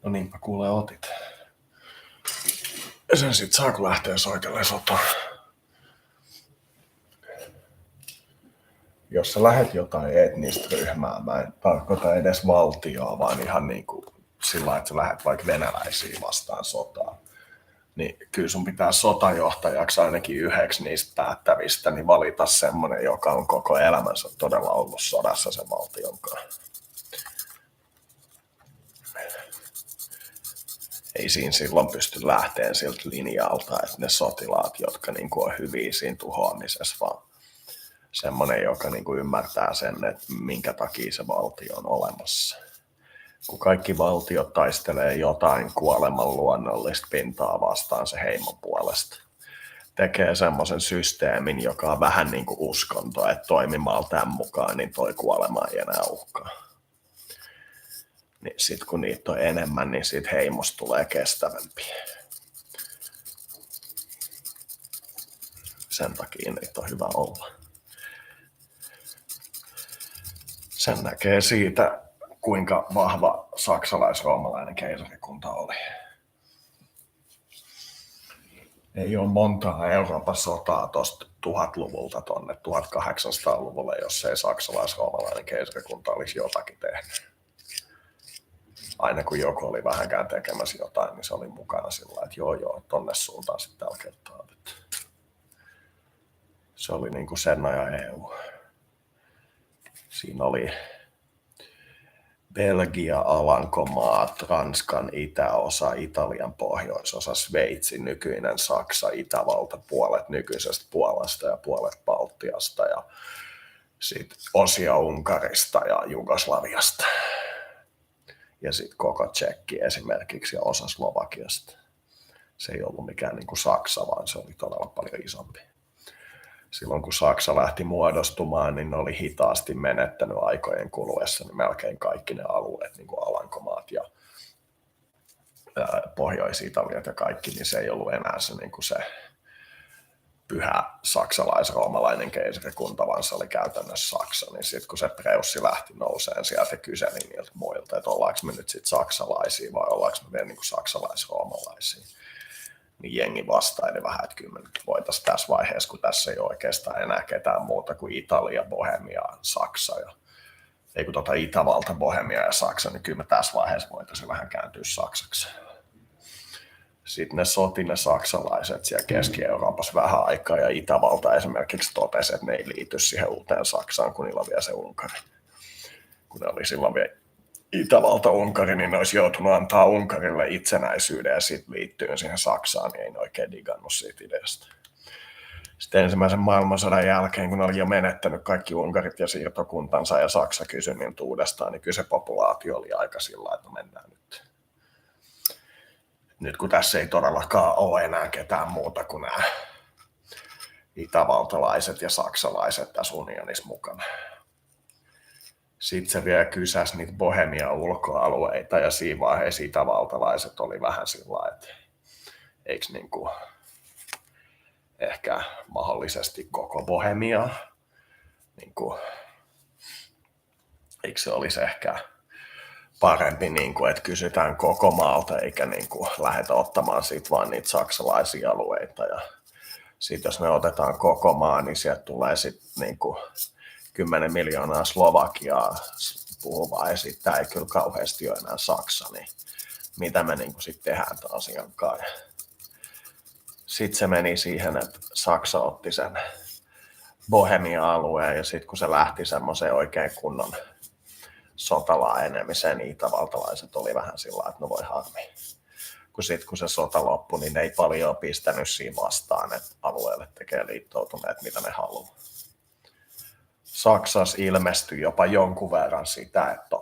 No niinpä kuule otit. Sen sit saa kun lähtee soitelle sotaan. Jos sä lähet jotain etnistä ryhmää, mä en tarkoita edes valtioa, vaan ihan niinku sillä, että sä lähet vaikka venäläisiä vastaan sotaan. Niin kyllä sun pitää sotajohtajaksi ainakin yhdeksi niistä päättävistä, niin valita semmonen, joka on koko elämänsä todella ollut sodassa sen valtion kanssa. Ei siinä silloin pysty lähteen siltä linjalta, että ne sotilaat, jotka niinku on hyviä siinä tuhoamisessa, vaan semmoinen, joka niinku ymmärtää sen, että minkä takia se valtio on olemassa. Kun kaikki valtiot taistelee jotain kuoleman luonnollista pintaa vastaan se heimon puolesta. Tekee semmoisen systeemin, joka on vähän niin kuin uskonto, että toimimalla tämän mukaan, niin toi kuolema ei enää uhkaa. Niin sit kun niitä on enemmän, niin siitä heimosta tulee kestävämpiä. Sen takia niitä on hyvä olla. Sen näkee siitä, kuinka vahva saksalais-roomalainen keisarikunta oli. Ei ole montaa Euroopan sotaa tuosta 1000-luvulta tuonne 1800-luvulle, jos ei saksalais-roomalainen keisarikunta olisi jotakin tehnyt. Aina kun joku oli vähänkään tekemässä jotain, niin se oli mukana sillä, että joo, tonne suuntaan sitten tällä kertaa. Se oli niin kuin sen ajan EU. Siinä oli Belgia, Alankomaat, Ranskan itäosa, Italian pohjoisosa, Sveitsi, nykyinen Saksa, Itävalta, puolet nykyisestä Puolasta ja puolet Baltiasta ja sitten osia Unkarista ja Jugoslaviasta. Ja sitten koko Tšekki esimerkiksi ja osa Slovakiasta. Se ei ollut mikään niin kuin Saksa, vaan se oli todella paljon isompi. Silloin kun Saksa lähti muodostumaan, niin ne oli hitaasti menettänyt aikojen kuluessa niin melkein kaikki ne alueet, niin kuin Alankomaat ja Pohjois-Italiat ja kaikki, niin se ei ollut enää se, niin kuin se pyhä saksalais-roomalainen keisarikunta, vaan se oli käytännössä Saksa. Niin sitten kun se preussi lähti nouseen sieltä ja kyseli niiltä muilta, että ollaanko me nyt sitten saksalaisia vai ollaanko me vielä niin kuin saksalais-roomalaisia, niin jengi vastaili vähän, että kyllä me nyt voitaisiin tässä vaiheessa, kun tässä ei ole oikeastaan enää ketään muuta kuin Italia, Bohemia, Saksa ja Itävalta, Bohemia ja Saksa, niin kyllä me tässä vaiheessa voitaisiin vähän kääntyä saksaksi. Sitten ne soti ne saksalaiset siellä Keski-Euroopassa vähän aikaa ja Itävalta esimerkiksi totesi, että ne ei liity siihen uuteen Saksaan, kun niillä on vielä se Unkari. Kun ne oli silloin vielä Itävalta-Unkari, niin ne olisi joutunut antaa Unkarille itsenäisyyden ja sitten liittyy siihen Saksaan, niin ei ne oikein digannut siitä ideasta. Sitten ensimmäisen maailmansodan jälkeen, kun ne oli jo menettänyt kaikki Unkarit ja siirtokuntansa ja Saksa kysyi niiltä uudestaan, niin kyllä se populaatio oli aika sillä, että mennään nyt. Nyt kun tässä ei todellakaan ole enää ketään muuta kuin nämä itävaltalaiset ja saksalaiset tässä unionissa mukana. Sitten se vielä kysäsi niitä Bohemian ulkoalueita ja siinä vaiheessa itävaltalaiset oli vähän sillä, että eikö niin kuin ehkä mahdollisesti koko Bohemia, niin kuin, eikö se olisi ehkä parempi, niin kuin, että kysytään koko maalta eikä niin kuin lähdetä ottamaan sit vaan niitä saksalaisia alueita. Ja sitten jos me otetaan koko maa, niin sieltä tulee sitten niin kuin 10 miljoonaa Slovakiaa puhuvaa ja sitten ei kyllä kauheasti ole enää Saksa, niin mitä me niin kuin sitten tehdään tämän asian kanssa. Sitten se meni siihen, että Saksa otti sen Bohemia-alueen ja sitten kun se lähti semmoiseen oikein kunnon sotalaajenemiseen, niin itävaltalaiset oli vähän sillä, että no voi harmi. Kun se sota loppui, niin ne ei paljon pistänyt siinä vastaan, että alueelle tekee liittoutuneet, mitä ne haluaa. Saksassa ilmestyi jopa jonkun verran sitä, että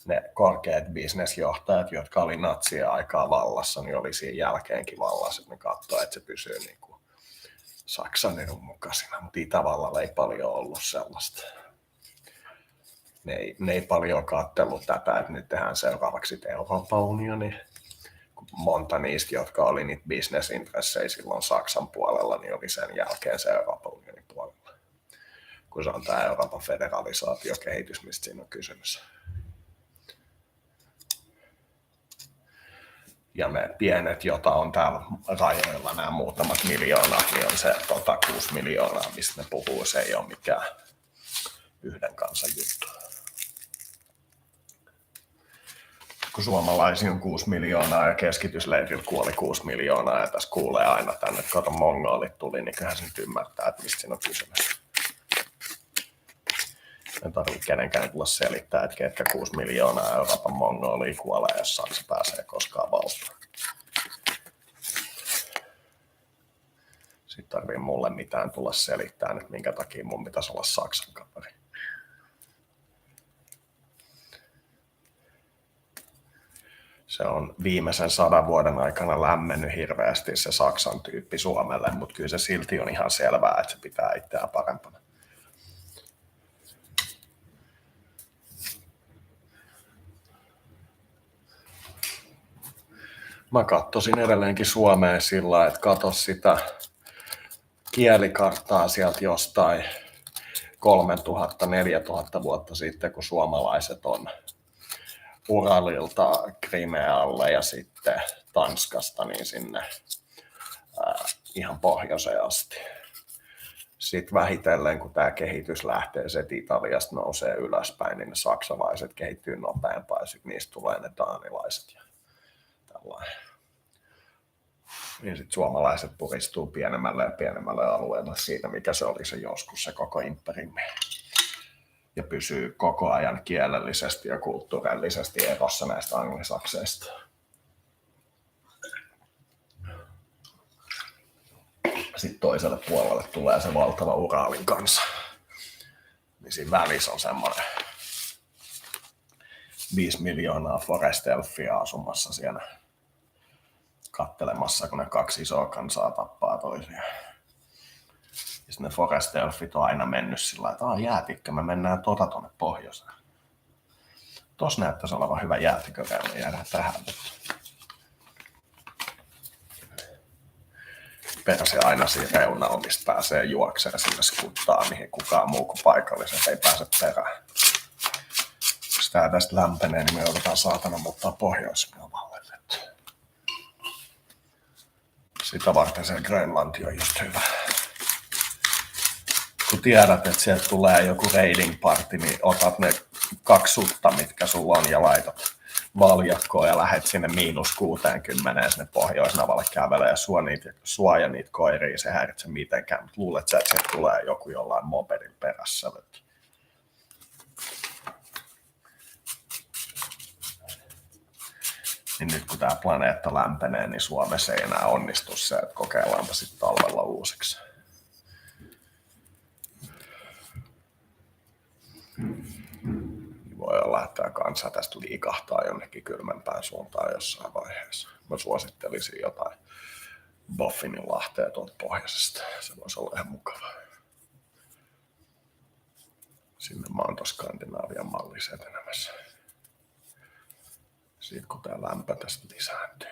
ne korkeat bisnesjohtajat, jotka oli natsien aikaa vallassa, niin oli siinä jälkeenkin vallassa, että ne katsoi, että se pysyy niin kuin Saksan edun mukaisina, mutta Itävallalla ei paljon ollut sellaista. Ne ei paljon katsellut tätä, että nyt tehdään seuraavaksi Euroopan unioni. Monta niistä, jotka oli niitä bisnesintressejä silloin Saksan puolella, niin oli sen jälkeen se Euroopan unionin puolella. Kun se on tämä Euroopan federalisaatiokehitys, mistä siinä on kysymys. Ja ne pienet, jota on täällä rajoilla, nämä muutamat miljoonat, niin on se 6 miljoonaa, mistä ne puhuu. Se ei ole mikään yhden kansan juttu. Kun suomalaisia on 6 miljoonaa ja keskitysleirillä kuoli 6 miljoonaa ja tässä kuulee aina tänne, että kato mongolit tuli, niin kyllähän se nyt ymmärtää, että mistä siinä on kysymys. En tarvitse kenenkään tulla selittää, että ketkä 6 miljoonaa Euroopan mongolia kuolee, jos Saksa pääsee koskaan valtaan. Sitten tarvii mulle mitään tulla selittää, että minkä takia mun pitäisi olla Saksan kaveri. Se on viimeisen 100 vuoden aikana lämmennyt hirveästi se Saksan tyyppi Suomelle, mutta kyllä se silti on ihan selvää, että se pitää itseään parempana. Mä katsoisin edelleenkin Suomeen sillä, että katso sitä kielikarttaa sieltä jostain 3000-4000 vuotta sitten, kun suomalaiset on Uralilta Krimealle ja sitten Tanskasta niin sinne ihan pohjoiseen asti. Sitten vähitellen, kun tämä kehitys lähtee, se Italiasta nousee ylöspäin, niin ne saksalaiset kehittyy nopeampaa ja sitten niistä tulee ne daanilaiset ja tällainen. Ja sitten suomalaiset puristuu pienemmälle ja pienemmälle alueelle siitä, mikä se oli se joskus se koko imperiumi. Ja pysyy koko ajan kielellisesti ja kulttuurillisesti erossa näistä anglisakseista. Sitten toiselle puolelle tulee se valtava Uralin kanssa. Niin siinä välissä on semmoinen 5 miljoonaa Forest Elfia asumassa siellä kattelemassa, kun ne kaksi isoa kansaa tappaa toisiaan. Ja sitten ne Forest Elfit on aina mennyt sillä lailla, että jäätikkö, me mennään tuonne pohjoiseen. Tuossa näyttäisi olevan hyvä jäätikköreuna, jäädään tähän nyt. Perse aina siinä reunalla, mistä pääsee juokseen sinne skuttaan, mihin kukaan muu kuin paikalliset ei pääse perään. Jos tää tästä lämpenee, niin me joudutaan saatana muuttaa pohjoismaalle. Sitä varten se Grönlanti on just hyvä. Kun tiedät, että sieltä tulee joku raiding party, niin otat ne 2 sutta, mitkä sulla on, ja laitat valjakkoon ja lähet sinne -60 sinne Pohjoisnavalle kävelee ja suo ja niitä koiria, se häiritse mitenkään, mutta luulet sä, että sieltä tulee joku jollain mopedin perässä. Niin nyt kun tämä planeetta lämpenee, niin Suomessa ei enää onnistu se, että kokeillaanpa sitten talvella uusiksi. Voi olla, että tämä kansa tästä liikahtaa jonnekin kylmempään suuntaan jossain vaiheessa. Mä suosittelisin jotain Boffinin lahtea tuolta pohjoisesta. Se voisi olla ihan mukavaa. Sinne mä oon tuossa Skandinaavian mallissa etenemässä. Siitä kun tämä lämpö tästä lisääntyy.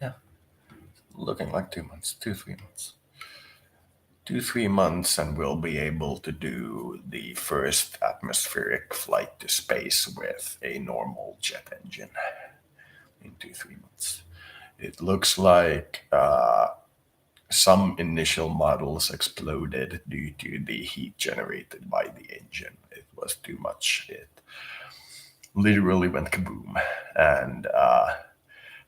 Yeah, looking like 2 months, 3 months. 3 months, and we'll be able to do the first atmospheric flight to space with a normal jet engine in 3 months. It looks like some initial models exploded due to the heat generated by the engine. It was too much. It literally went kaboom. And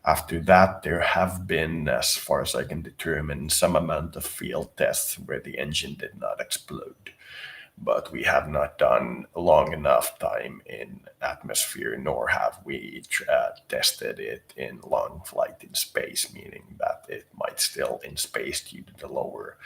after that, there have been, as far as I can determine, some amount of field tests where the engine did not explode. But we have not done long enough time in atmosphere, nor have we tested it in long flight in space, meaning that it might still in space, due to the lower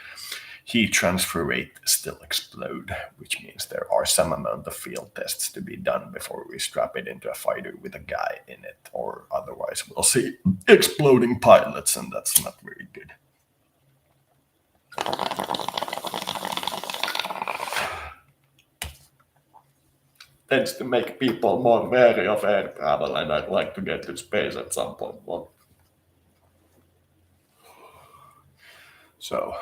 heat transfer rate, still explode, which means there are some amount of field tests to be done before we strap it into a fighter with a guy in it, or otherwise we'll see exploding pilots, and that's not very good. Tends to make people more wary of air travel, and I'd like to get to space at some point. Well, so,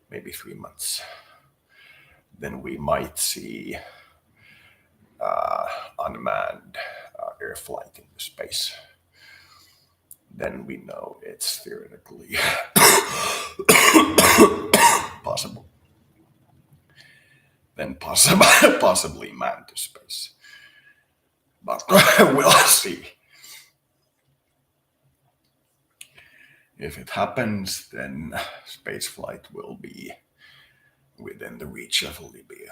maybe 3 months. Then we might see unmanned air flight into space. Then we know it's theoretically possible. Then possibly manned to space. But we'll see. If it happens, then spaceflight will be within the reach of Libya.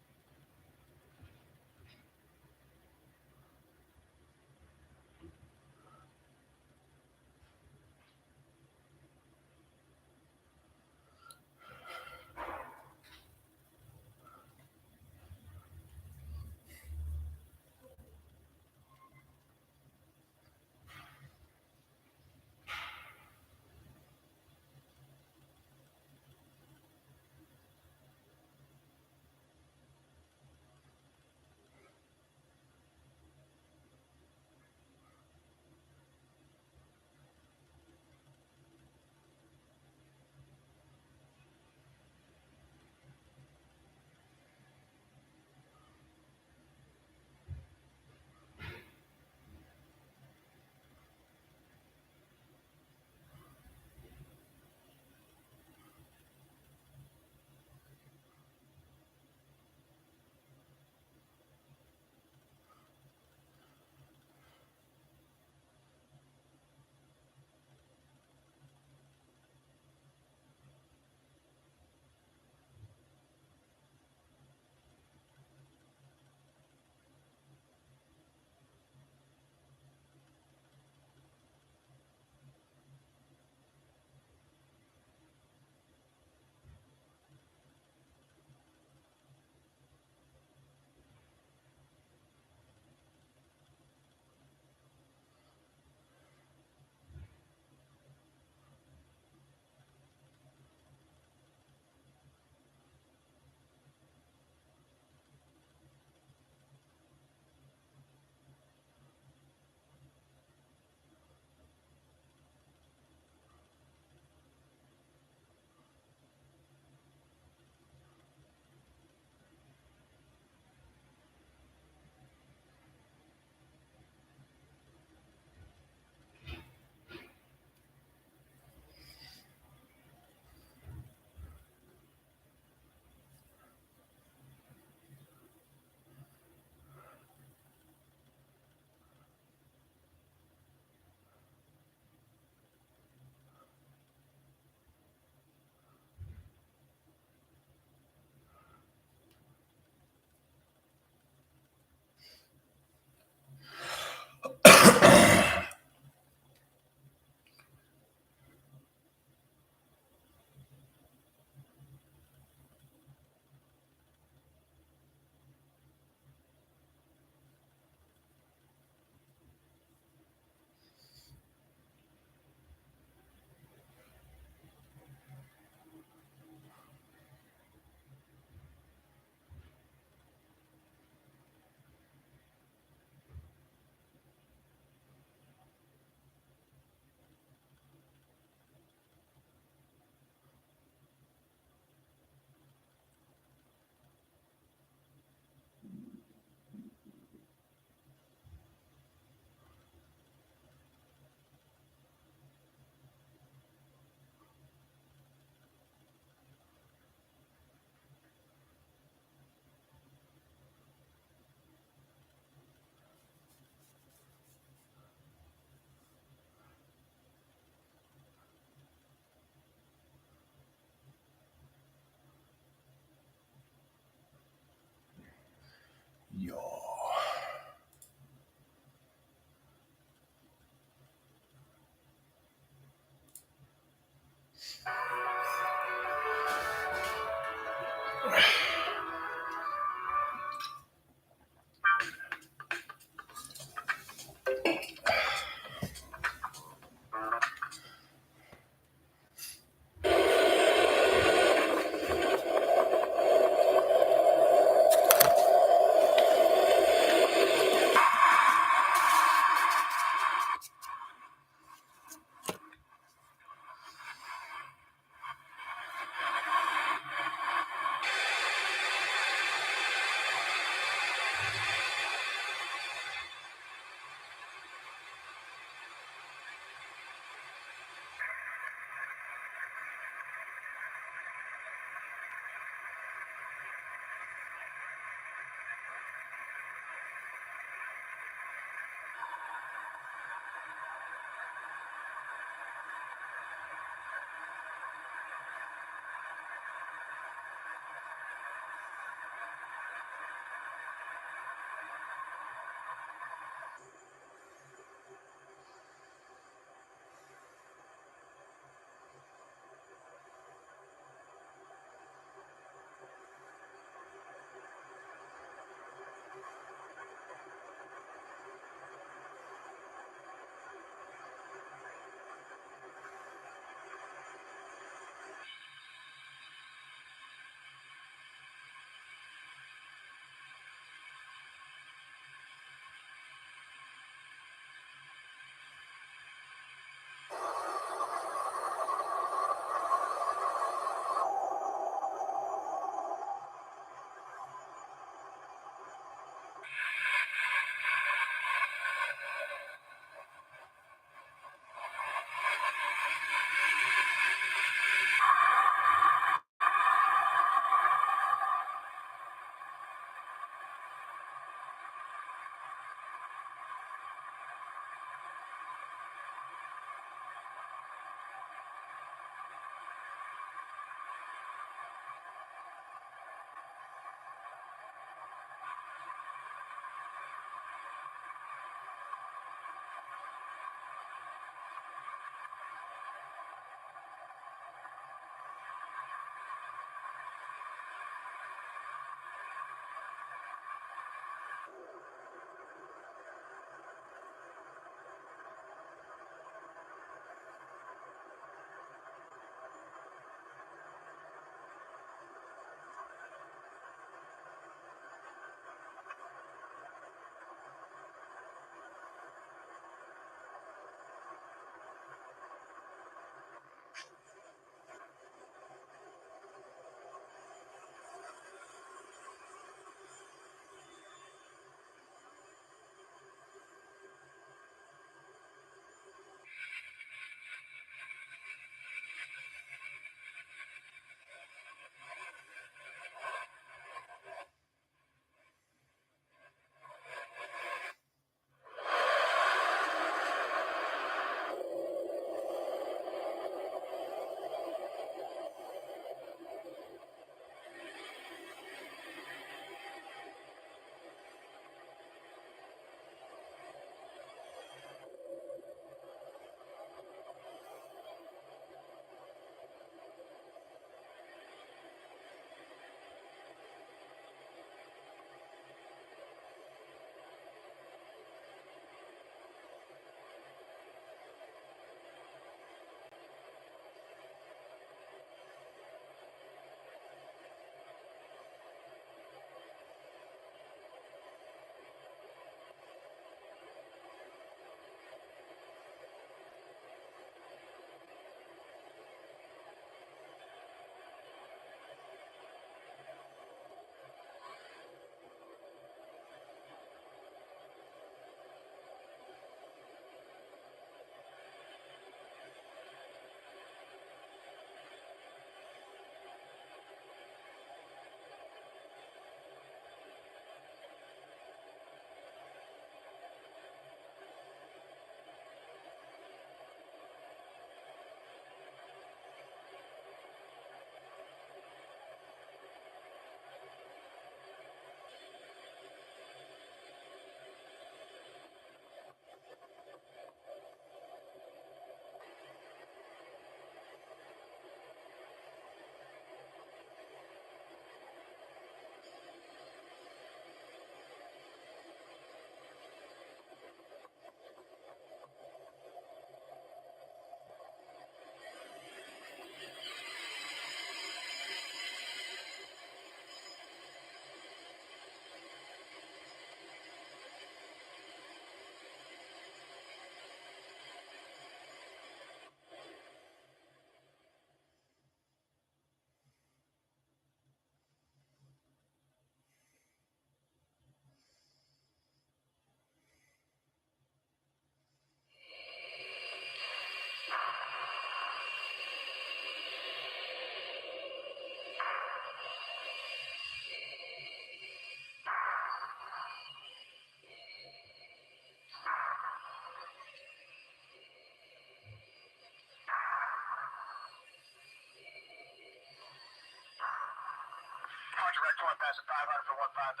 passing 500 for 1,500.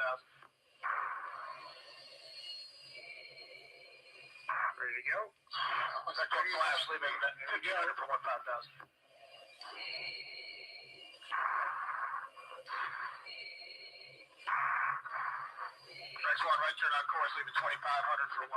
Ready to go? Looks like one flash leaving 1,500 for 1,500. Next one, right turn on course, leaving 2,500 for 1,500.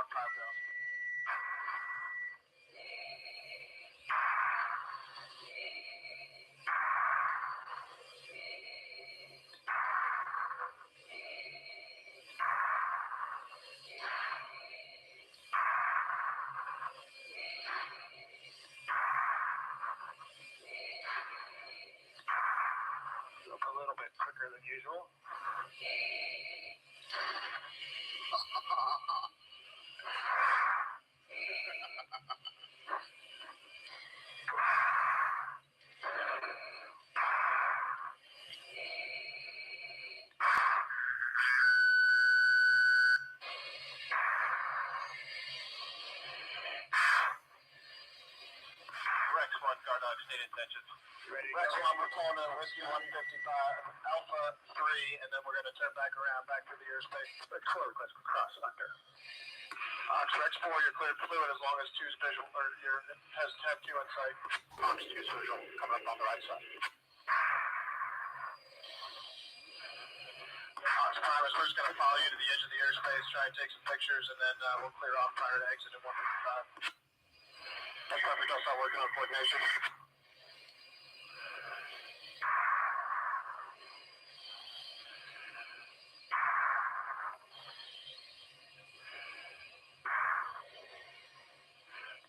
A little bit quicker than usual. Rex 1, guard dog, state intentions. Ready to Rex go? 1, we're pulling in Whiskey 155, Alpha 3, and then we're going to turn back around, back through the airspace. Rex 4, request cross under. Rex 4, you're cleared fluid as long as 2's visual, or have 2 in sight. 2's visual, coming up on the right side. Prime is we're just going to follow you to the edge of the airspace, try and take some pictures, and then we'll clear off prior to exit at 155. That's perfect. I'll start working on coordination.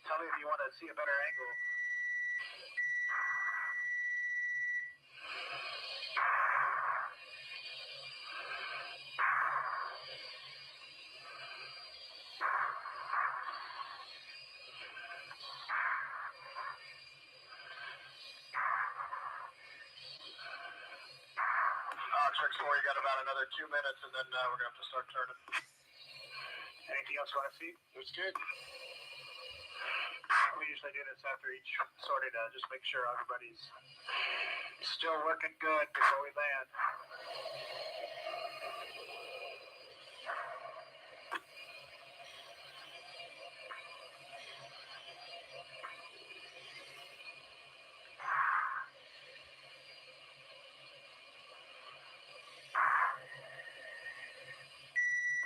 Tell me if you want to see a better angle. Rex 4, you got about another 2 minutes, and then we're going to have to start turning. Anything else you want to see? It's good. We usually do this after each sortie to just make sure everybody's still looking good before we land.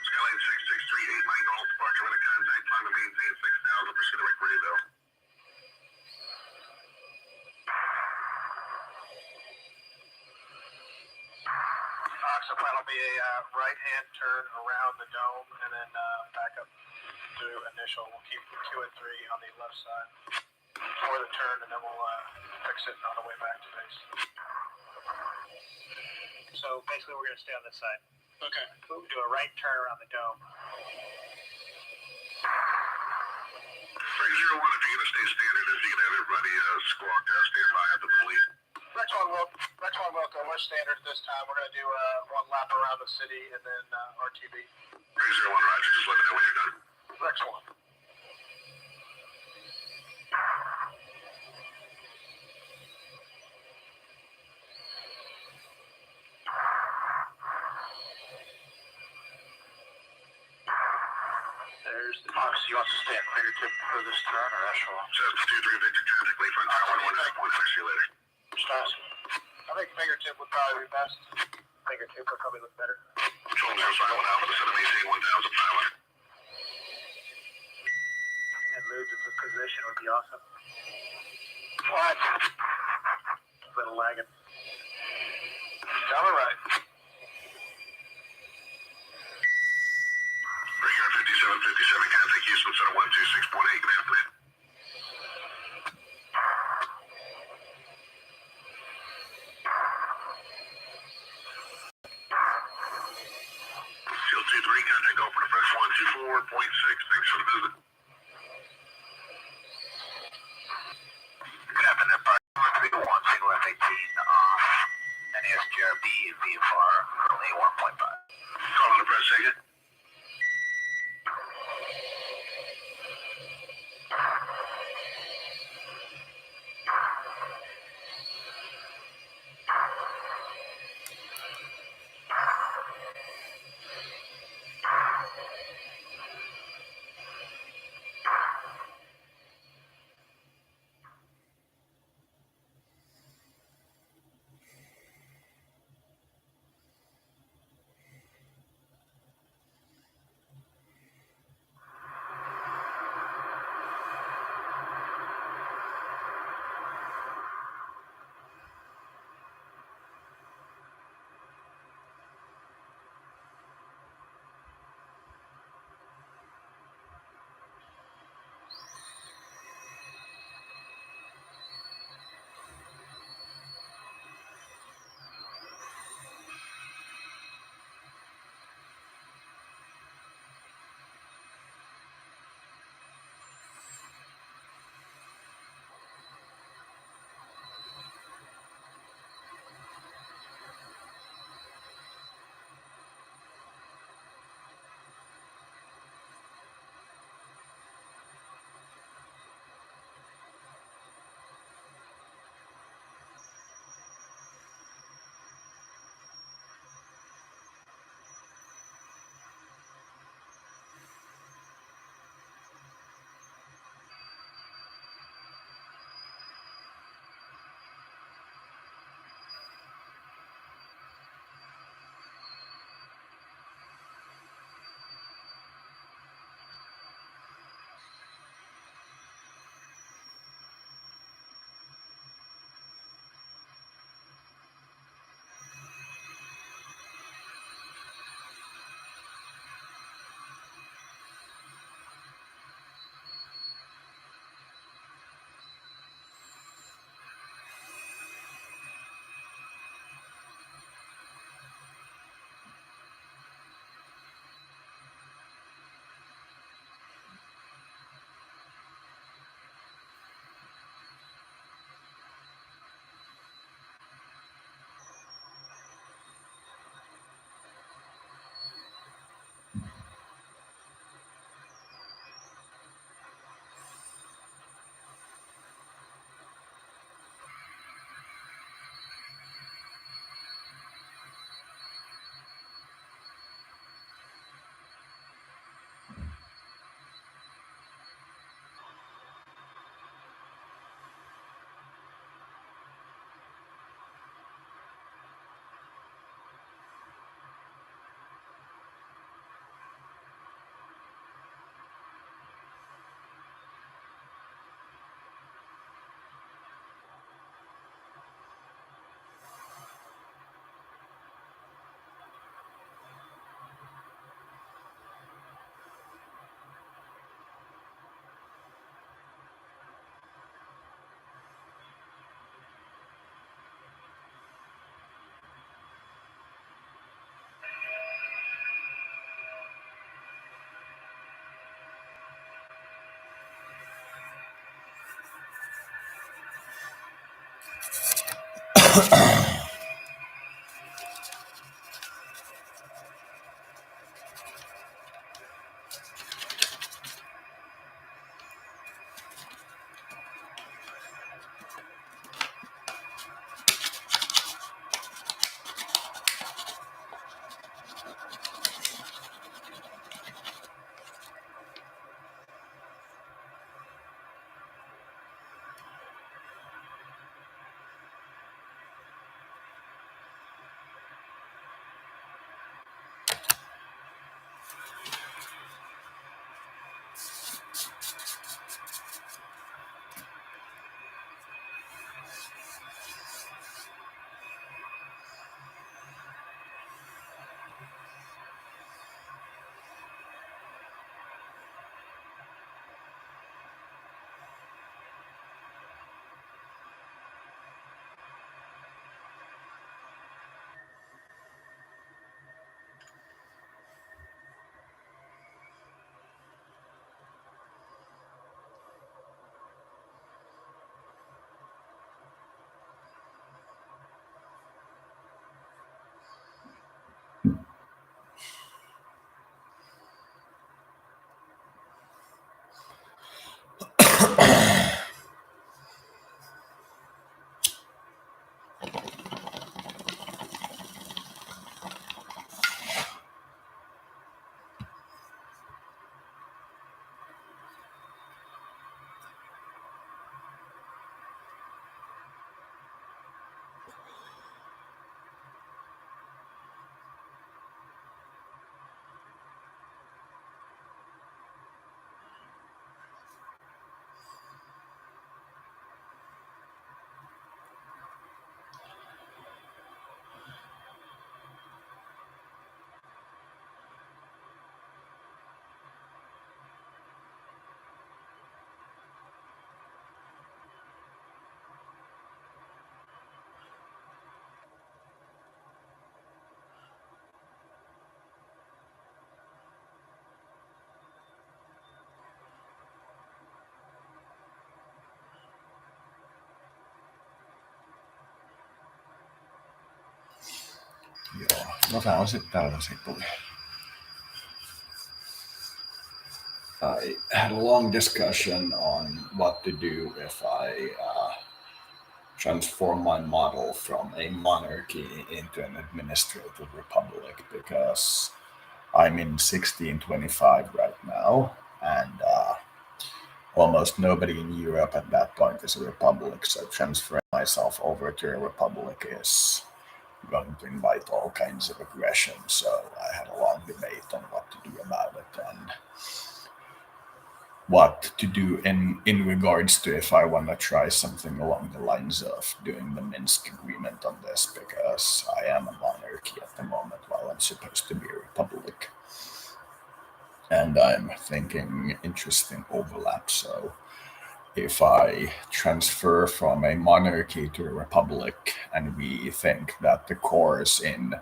Skylane 6638, Mike Golf, departure with a contact time to maintain 6,000, proceed to Rayville. So plan will be a right-hand turn around the dome, and then back up to initial. We'll keep 2 and 3 on the left side for the turn, and then we'll fix it on the way back to base. So basically we're going to stay on this side. Okay. We'll do a right turn around the dome. Frank 01, if you're going to stay standard, if you can have everybody squawk, stand by up at the lead. Rex 1 will go. We're standard this time. We're going to do one lap around the city, and then RTB. Frank 01, roger, just let me know when you're done. Rex 1. There's the Fox, you want to stay at fingertip for this turn, or echelon? Says the 2-3 Victor contact, late front tower, 1 see you later. Stars. I think fingertip would probably be best. fingertip would probably look better. Control 051 Alpha, descend to maintain 1,000 pilot. And moved into position would be awesome. What? A little lagging. All right. Brickyard 5757, contact Houston, center 126.8, good afternoon. Shield 23, contact Gulf Fresh 124.6, thanks for the visit. Good afternoon, Park 131, single F-18 off NASGRB VFR, currently 1.5. Call on the press, take it. Otetaan sitten tällaisia tuli. I had a long discussion on what to do if I transform my model from a monarchy into an administrative republic, because I'm in 1625 right now, and almost nobody in Europe at that point is a republic, so transferring myself over to a republic is going to invite all kinds of aggression. So I had a long debate on what to do about it and what to do in regards to if I want to try something along the lines of doing the Minsk agreement on this, because I am a monarchy at the moment while I'm supposed to be a republic. And I'm thinking interesting overlap. So if I transfer from a monarchy to a republic, and we think that the cores in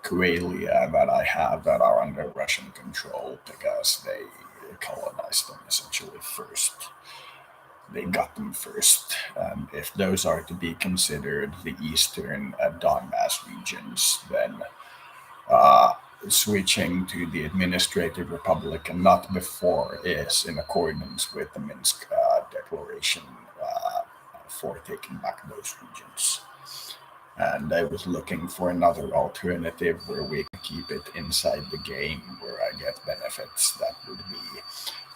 Karelia that I have that are under Russian control, because they colonized them essentially first. They got them first. And if those are to be considered the eastern Donbass regions, then switching to the administrative republic and not before is in accordance with the Minsk declaration for taking back those regions. And I was looking for another alternative where we can keep it inside the game, where I get benefits that would be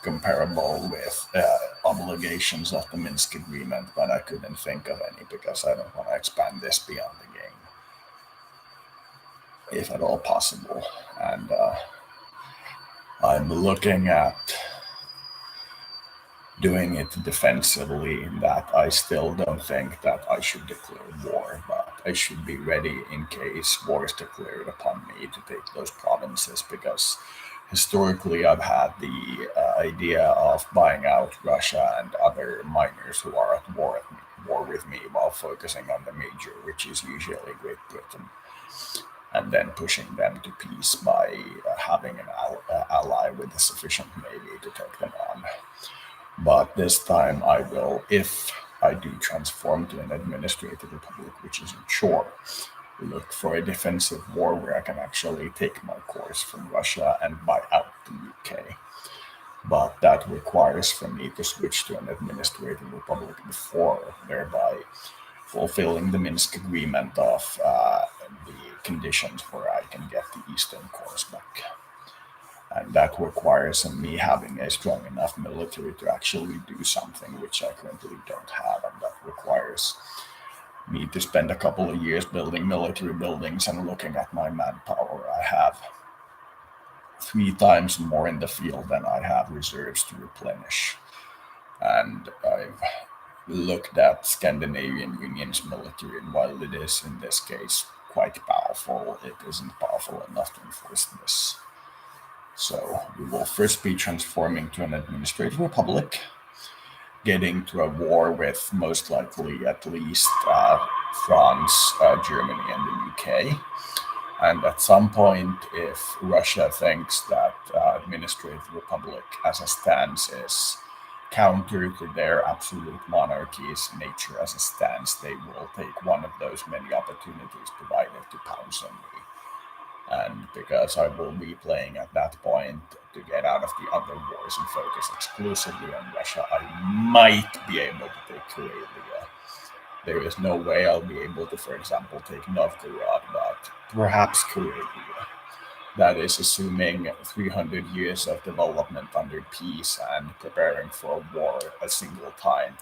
comparable with obligations of the Minsk agreement, but I couldn't think of any because I don't want to expand this beyond the game, if at all possible. And I'm looking at doing it defensively, in that I still don't think that I should declare war, but I should be ready in case war is declared upon me to take those provinces, because historically I've had the idea of buying out Russia and other miners who are at war with me while focusing on the major, which is usually Great Britain, and then pushing them to peace by having an ally with a sufficient navy to take them on. But this time I will, if I do transform to an administrative republic, which isn't sure, look for a defensive war where I can actually take my cores from Russia and buy out the UK. But that requires for me to switch to an administrative republic before, thereby fulfilling the Minsk agreement of the conditions where I can get the eastern cores back. And that requires me having a strong enough military to actually do something, which I currently don't have. And that requires me to spend a couple of years building military buildings and looking at my manpower. I have 3 times more in the field than I have reserves to replenish. And I've looked at Scandinavian Union's military, and while it is in this case quite powerful, it isn't powerful enough to enforce this. So we will first be transforming to an administrative republic, getting to a war with most likely at least France, Germany, and the UK. And at some point, if Russia thinks that administrative republic as a stance is counter to their absolute monarchy's nature as a stance, they will take one of those many opportunities provided to pounce on me. And because I will be playing at that point to get out of the other wars and focus exclusively on Russia, I might be able to take Karelia. There is no way I'll be able to, for example, take Novgorod, but perhaps Karelia. That is assuming 300 years of development under peace and preparing for a war a single time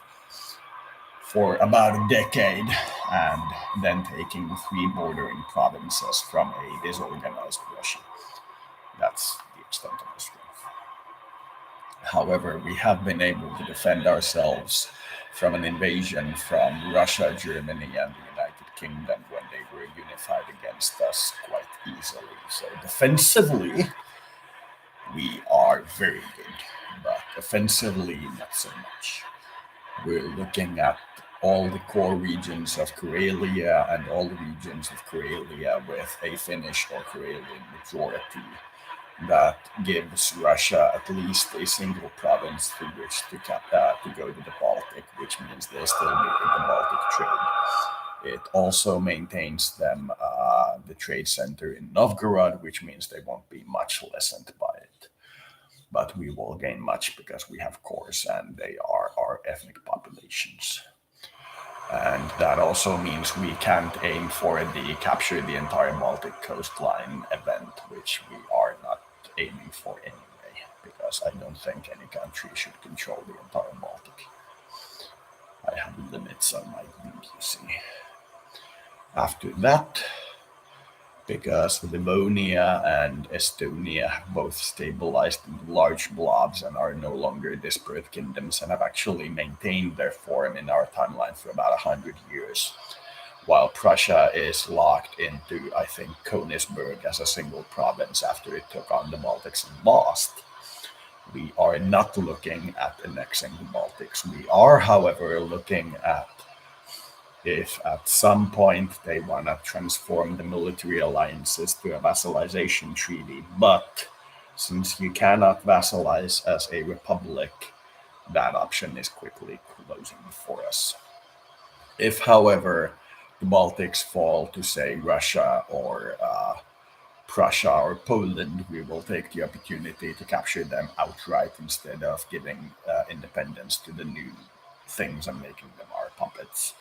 for about a decade, and then taking 3 bordering provinces from a disorganized Russia. That's the extent of the strength. However, we have been able to defend ourselves from an invasion from Russia, Germany, and the United Kingdom when they were unified against us quite easily. So defensively, we are very good, but offensively, not so much. We're looking at all the core regions of Karelia and all the regions of Karelia with a Finnish or Karelian majority. That gives Russia at least a single province through which to go to the Baltic, which means they still need the Baltic trade. It also maintains them the trade center in Novgorod, which means they won't be much lessened by it. But we will gain much because we have cores and they are our ethnic populations. And that also means we can't aim for the capture the entire Baltic coastline event, which we are not aiming for anyway, because I don't think any country should control the entire Baltic. I have limits on my league, you see. After that, because Livonia and Estonia have both stabilized into large blobs and are no longer disparate kingdoms and have actually maintained their form in our timeline for about 100 years, while Prussia is locked into, I think, Königsberg as a single province after it took on the Baltics and lost. We are not looking at annexing the Baltics. We are, however, looking at if at some point they want to transform the military alliances to a vassalization treaty. But since you cannot vassalize as a republic, that option is quickly closing for us. If, however, the Baltics fall to, say, Russia or Prussia or Poland, we will take the opportunity to capture them outright instead of giving independence to the new things and making them our puppets.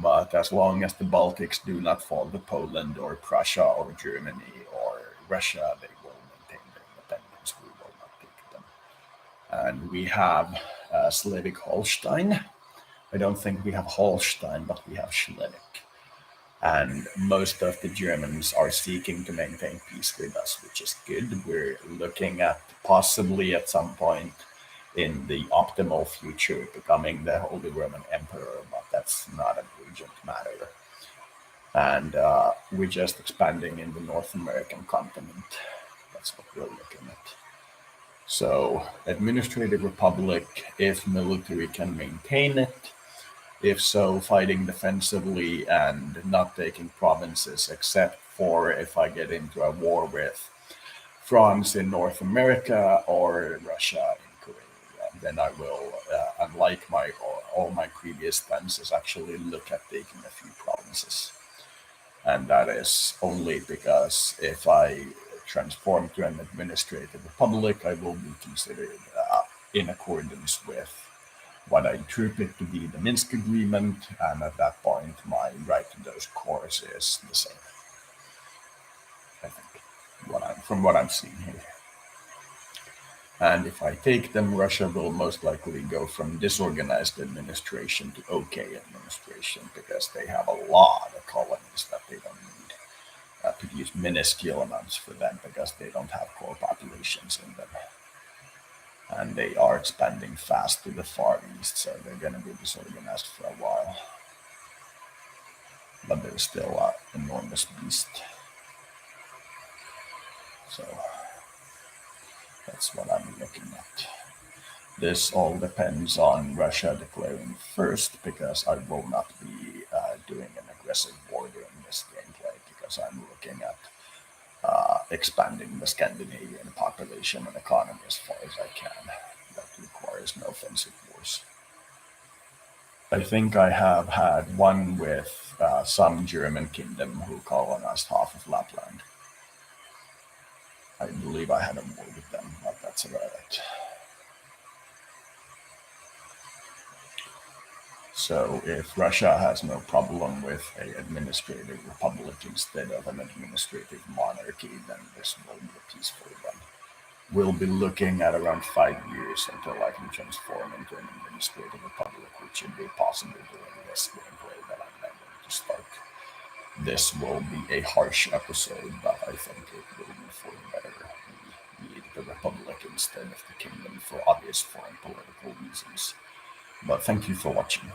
But as long as the Baltics do not fall to Poland or Prussia or Germany or Russia, they will maintain their independence. We will not take them. And we have Schleswig-Holstein. I don't think we have Holstein, but we have Schleswig. And most of the Germans are seeking to maintain peace with us, which is good. We're looking at possibly at some point in the optimal future becoming the Holy Roman Emperor, but that's not an urgent matter. And we're just expanding in the North American continent. That's what we're looking at. So, administrative republic, if military can maintain it. If so, fighting defensively and not taking provinces, except for if I get into a war with France in North America or Russia in Korea. Then I will, unlike all my previous stances, actually look at taking a few provinces. And that is only because if I transform to an administrative republic, I will be considered in accordance with what I interpret to be the Minsk Agreement, and at that point, my right to those cores is the same. I think, from what I'm seeing here. And if I take them, Russia will most likely go from disorganized administration to okay administration, because they have a lot of colonies that they don't need. Produce minuscule amounts for them because they don't have core populations in them. And they are expanding fast to the far east, so they're going to be disorganized for a while. But they're still an enormous beast. So that's what I'm looking at. This all depends on Russia declaring first, because I will not be doing an aggressive war during this gameplay, because I'm looking at expanding the Scandinavian population and economy as far as I can. That requires no offensive wars. I think I have had one with some German kingdom who colonized half of Lapland. I believe I had a war with them, but that's about it. So if Russia has no problem with an administrative republic instead of an administrative monarchy, then this will be a peaceful one. We'll be looking at around 5 years until I can transform into an administrative republic, which should be possible during this gameplay that I'm now going to start. This will be a harsh episode, but I think it will be for the better. We need the republic instead of the kingdom for obvious foreign political reasons. But thank you for watching.